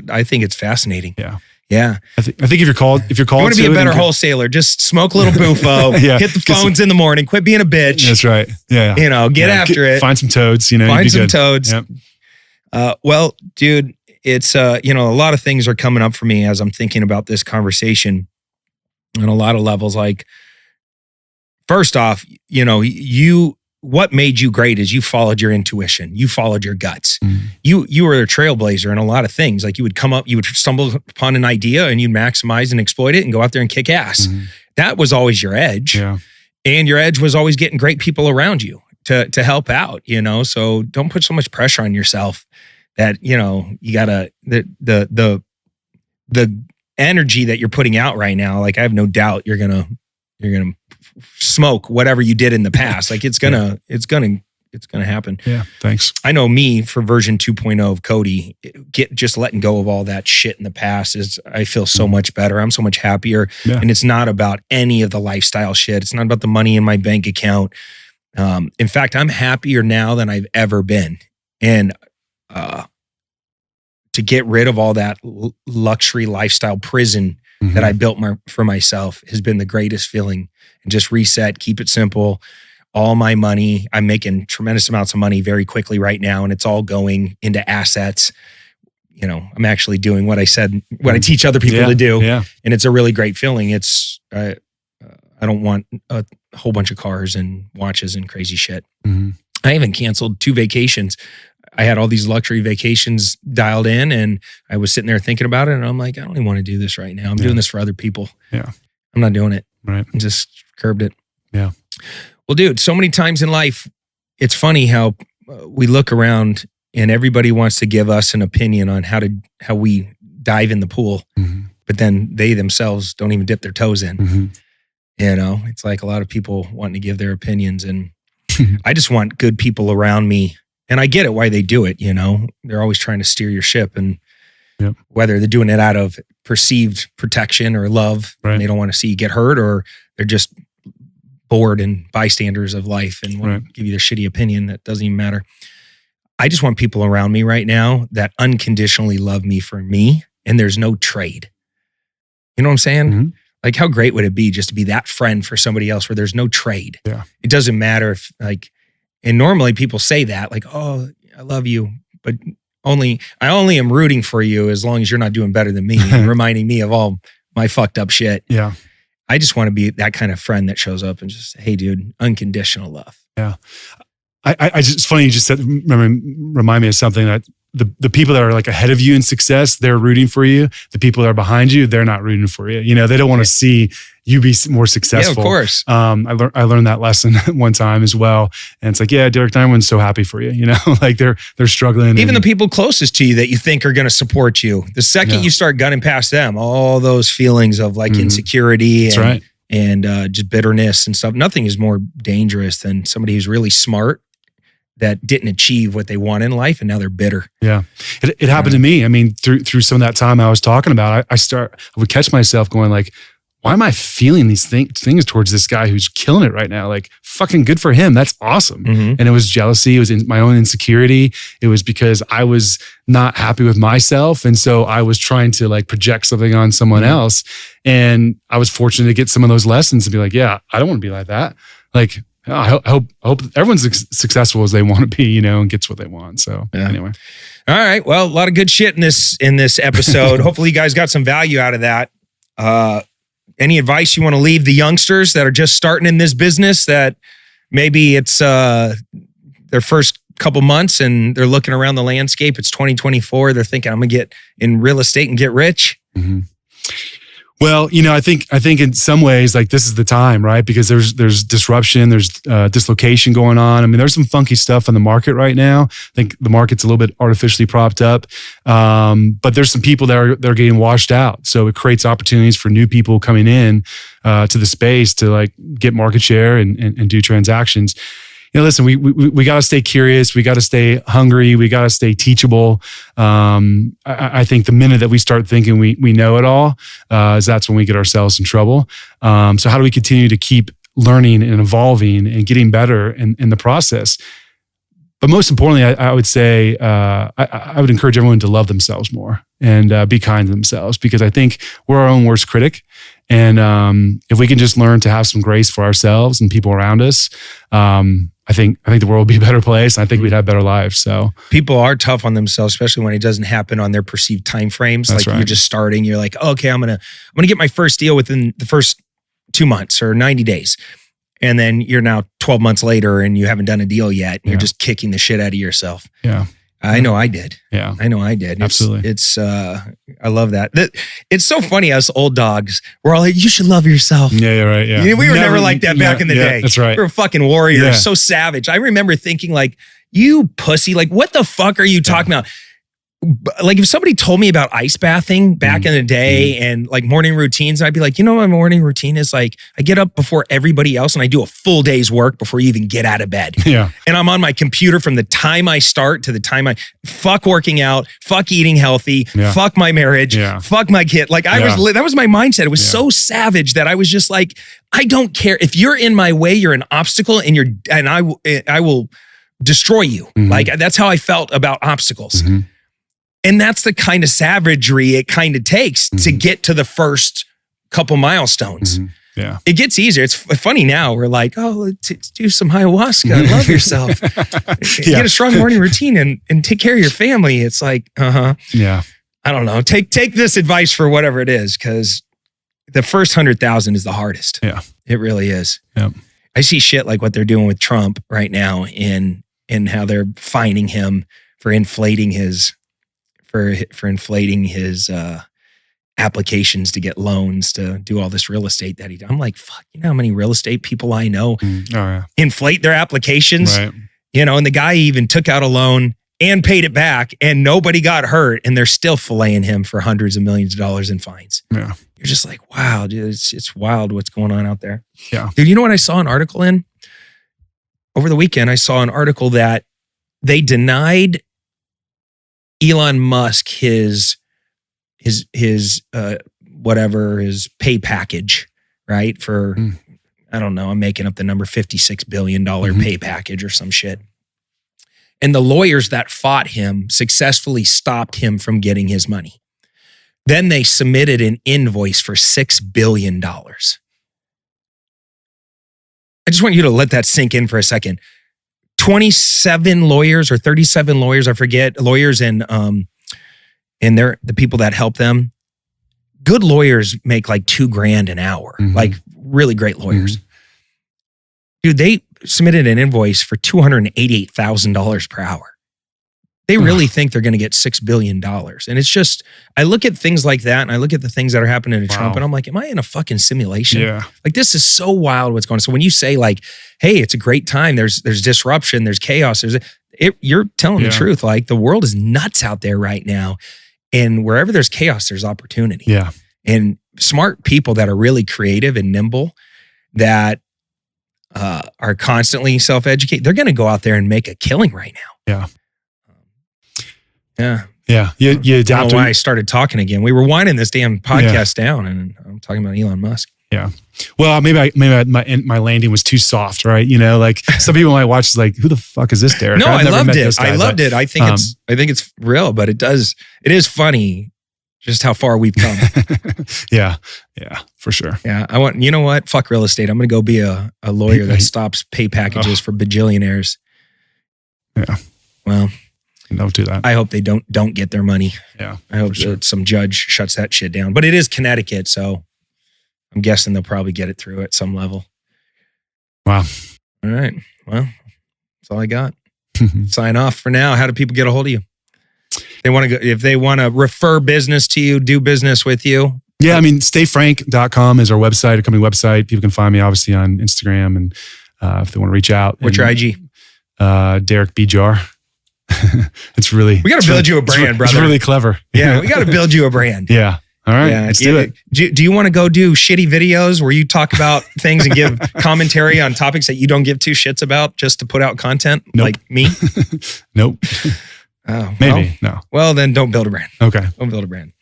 I think it's fascinating. Yeah. Yeah. I think if you're called, you want to be a better wholesaler, just smoke a little Bufo, hit the phones in the morning, quit being a bitch. That's right. Yeah. Get after it. Find some toads, Find some toads. Yep. Well, dude, it's, a lot of things are coming up for me as I'm thinking about this conversation on a lot of levels. Like, first off, what made you great is you followed your intuition. You followed your guts. Mm. You were a trailblazer in a lot of things. Like you would stumble upon an idea and you'd maximize and exploit it and go out there and kick ass. Mm. That was always your edge. Yeah. And your edge was always getting great people around you to help out, so don't put so much pressure on yourself that, you gotta, the energy that you're putting out right now, like I have no doubt you're gonna smoke whatever you did in the past. Like it's gonna happen. Yeah. Thanks. I know me for version 2.0 of Cody, just letting go of all that shit in the past I feel so much better. I'm so much happier. Yeah. And it's not about any of the lifestyle shit. It's not about the money in my bank account. In fact, I'm happier now than I've ever been. And to get rid of all that luxury lifestyle prison that I built for myself has been the greatest feeling. And just reset, keep it simple. All my money, I'm making tremendous amounts of money very quickly right now, and it's all going into assets. I'm actually doing what I teach other people to do. Yeah. And it's a really great feeling. I don't want a whole bunch of cars and watches and crazy shit. Mm-hmm. I even canceled 2 vacations. I had all these luxury vacations dialed in, and I was sitting there thinking about it, and I'm like, I don't even want to do this right now. I'm doing this for other people. Yeah. I'm not doing it. Right. I just curbed it. Yeah. Well, dude, so many times in life, it's funny how we look around and everybody wants to give us an opinion on how we dive in the pool, but then they themselves don't even dip their toes in. Mm-hmm. It's like a lot of people wanting to give their opinions, and I just want good people around me. And I get it why they do it. They're always trying to steer your ship, and whether they're doing it out of perceived protection or love, right. And they don't want to see you get hurt, or they're just bored and bystanders of life and want to give you their shitty opinion. That doesn't even matter. I just want people around me right now that unconditionally love me for me, and there's no trade. You know what I'm saying? Mm-hmm. Like, how great would it be just to be that friend for somebody else where there's no trade? Yeah. It doesn't matter if and normally people say that like, oh, I love you, but I only am rooting for you as long as you're not doing better than me and reminding me of all my fucked up shit. Yeah. I just want to be that kind of friend that shows up and just, hey, dude, unconditional love. Yeah. I just, it's funny you just said, remind me of something that the people that are like ahead of you in success, they're rooting for you. The people that are behind you, they're not rooting for you. They don't want to see you be more successful. Yeah, of course. I learned that lesson one time as well. And it's like, yeah, Derek, everyone's so happy for you. Like they're struggling. Even the people closest to you that you think are going to support you. The second you start gunning past them, all those feelings of like insecurity and just bitterness and stuff. Nothing is more dangerous than somebody who's really smart that didn't achieve what they want in life, and now they're bitter. Yeah, it happened to me. I mean, through some of that time I was talking about, I would catch myself going like, why am I feeling these things towards this guy who's killing it right now? Like, fucking good for him. That's awesome. Mm-hmm. And it was jealousy. It was my own insecurity. It was because I was not happy with myself. And so I was trying to like project something on someone else. And I was fortunate to get some of those lessons and be like, yeah, I don't want to be like that. Like, I hope everyone's successful as they want to be, and gets what they want. So anyway. All right. Well, a lot of good shit in this episode. Hopefully you guys got some value out of that. Any advice you want to leave the youngsters that are just starting in this business, that maybe it's their first couple months and they're looking around the landscape. It's 2024. They're thinking, I'm going to get in real estate and get rich. Mm-hmm. Well, I think in some ways, like this is the time, right? Because there's disruption, there's dislocation going on. I mean, there's some funky stuff on the market right now. I think the market's a little bit artificially propped up, but there's some people that are getting washed out. So it creates opportunities for new people coming in to the space to like get market share and do transactions. Listen, we got to stay curious. We got to stay hungry. We got to stay teachable. I think the minute that we start thinking we know it all, is that's when we get ourselves in trouble. So how do we continue to keep learning and evolving and getting better in the process? But most importantly, I would say I would encourage everyone to love themselves more and be kind to themselves, because I think we're our own worst critic. And if we can just learn to have some grace for ourselves and people around us, I think the world will be a better place. And I think we'd have better lives. So people are tough on themselves, especially when it doesn't happen on their perceived timeframes. That's right. You're just starting. You're like, oh, okay, I'm gonna get my first deal within the first 2 months or 90 days. And then you're now 12 months later and you haven't done a deal yet. And you're just kicking the shit out of yourself. Yeah. I know I did. Yeah. I know I did. Absolutely. I love that. It's so funny, us old dogs, we're all like, you should love yourself. Yeah, you're right. Yeah. We were never like that back in the day. That's right. We were fucking warriors, Yeah. so savage. I remember thinking like, you pussy, like what the fuck are you talking about? Like if somebody told me about ice bathing back in the day and like morning routines, I'd be like, you know what my morning routine is like? I get up before everybody else and I do a full day's work before you even get out of bed. Yeah. And I'm on my computer from the time I start to the time fuck working out, fuck eating healthy, fuck my marriage, fuck my kid. Like that was my mindset. It was so savage that I was just like, I don't care. If you're in my way, you're an obstacle and I will destroy you. Like that's how I felt about obstacles. And that's the kind of savagery it kind of takes to get to the first couple milestones. Yeah. It gets easier. It's funny now. We're like, oh, let's do some ayahuasca. Love yourself. Get a strong morning routine and take care of your family. It's like, Yeah. I don't know. Take this advice for whatever it is, because the first 100,000 is the hardest. Yeah. It really is. Yeah. I see shit like what they're doing with Trump right now in how they're fining him for inflating his applications to get loans to do all this real estate that he does. I'm like, fuck, you know how many real estate people I know inflate their applications? Right. You know, and the guy even took out a loan and paid it back and nobody got hurt and they're still filleting him for hundreds of millions of dollars in fines. Yeah. You're just like, wow, dude, it's wild what's going on out there. Yeah. Dude, you know what I saw an article in? Over the weekend, I saw an article that they denied Elon Musk his pay package, right? For, I don't know, I'm making up the number, $56 billion pay package or some shit. And the lawyers that fought him successfully stopped him from getting his money. Then they submitted an invoice for $6 billion. I just want you to let that sink in for a second. 27 lawyers or 37 lawyers, I forget, lawyers and they're the people that help them. Good lawyers make like $2,000 an hour, like really great lawyers. Dude, they submitted an invoice for $288,000 per hour. They really think they're going to get $6 billion. And it's just, I look at things like that and I look at the things that are happening to Trump and I'm like, am I in a fucking simulation? Yeah. Like this is so wild what's going on. So when you say like, hey, it's a great time, there's disruption, there's chaos, you're telling the truth. Like the world is nuts out there right now. And wherever there's chaos, there's opportunity. Yeah. And smart people that are really creative and nimble that are constantly self-educated, they're going to go out there and make a killing right now. Yeah. Yeah. Yeah. You I adapt. don't know why I started talking again. We were winding this damn podcast down and I'm talking about Elon Musk. Yeah. Well, maybe my landing was too soft, right? You know, like some people might watch like, who the fuck is this Derek? No, I loved it. I loved it. I think it's real, but it is funny just how far we've come. Yeah. Yeah, for sure. Yeah. You know what? Fuck real estate. I'm going to go be a lawyer that stops pay packages for bajillionaires. Yeah. Well, don't do that. I hope they don't get their money. Yeah. I hope that some judge shuts that shit down. But it is Connecticut, so I'm guessing they'll probably get it through at some level. Wow. All right. Well, that's all I got. Sign off for now. How do people get a hold of you? If they want to refer business to you, do business with you. Yeah, I mean, stayfrank.com is our website, our company website. People can find me obviously on Instagram and if they want to reach out. What's your IG? Derek B. Jarr. It's really, we got to build you a brand, brother. It's really clever. Yeah, we got to build you a brand. Yeah. All right, let's do it. Do you want to go do shitty videos where you talk about things and give commentary on topics that you don't give two shits about just to put out content like me? Nope. Oh, maybe. No. Well, then don't build a brand. Okay. Don't build a brand.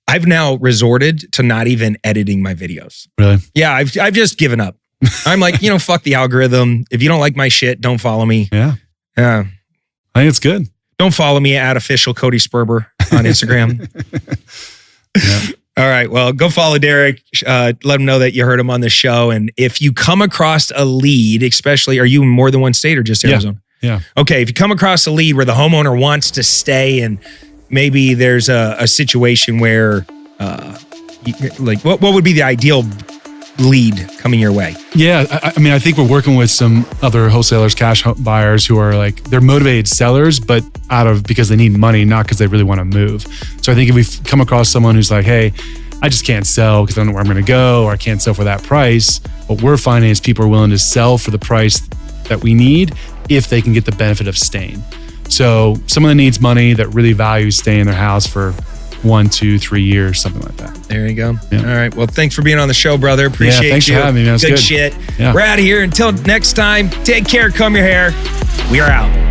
I've now resorted to not even editing my videos. Really? Yeah, I've just given up. I'm like, fuck the algorithm. If you don't like my shit, don't follow me. Yeah. Yeah. I think it's good. Don't follow me at official Cody Sperber on Instagram. Yeah. All right. Well, go follow Derek. Let him know that you heard him on the show. And if you come across a lead, especially, are you in more than one state or just Arizona? Yeah. Okay. If you come across a lead where the homeowner wants to stay and maybe there's a situation where, what would be the ideal lead coming your way? Yeah, I mean, I think we're working with some other wholesalers, cash buyers who are like, they're motivated sellers, but because they need money, not because they really want to move. So I think if we come across someone who's like, hey, I just can't sell because I don't know where I'm going to go, or I can't sell for that price, what we're finding is people are willing to sell for the price that we need if they can get the benefit of staying. So someone that needs money, that really values staying in their house for 1, 2, 3 years, something like that. There you go. Yeah. All right. Well, thanks for being on the show, brother. Appreciate thanks you. for having me, man. It's Good good. shit. Yeah. We're out of here. Until next time, take care, comb your hair. We are out.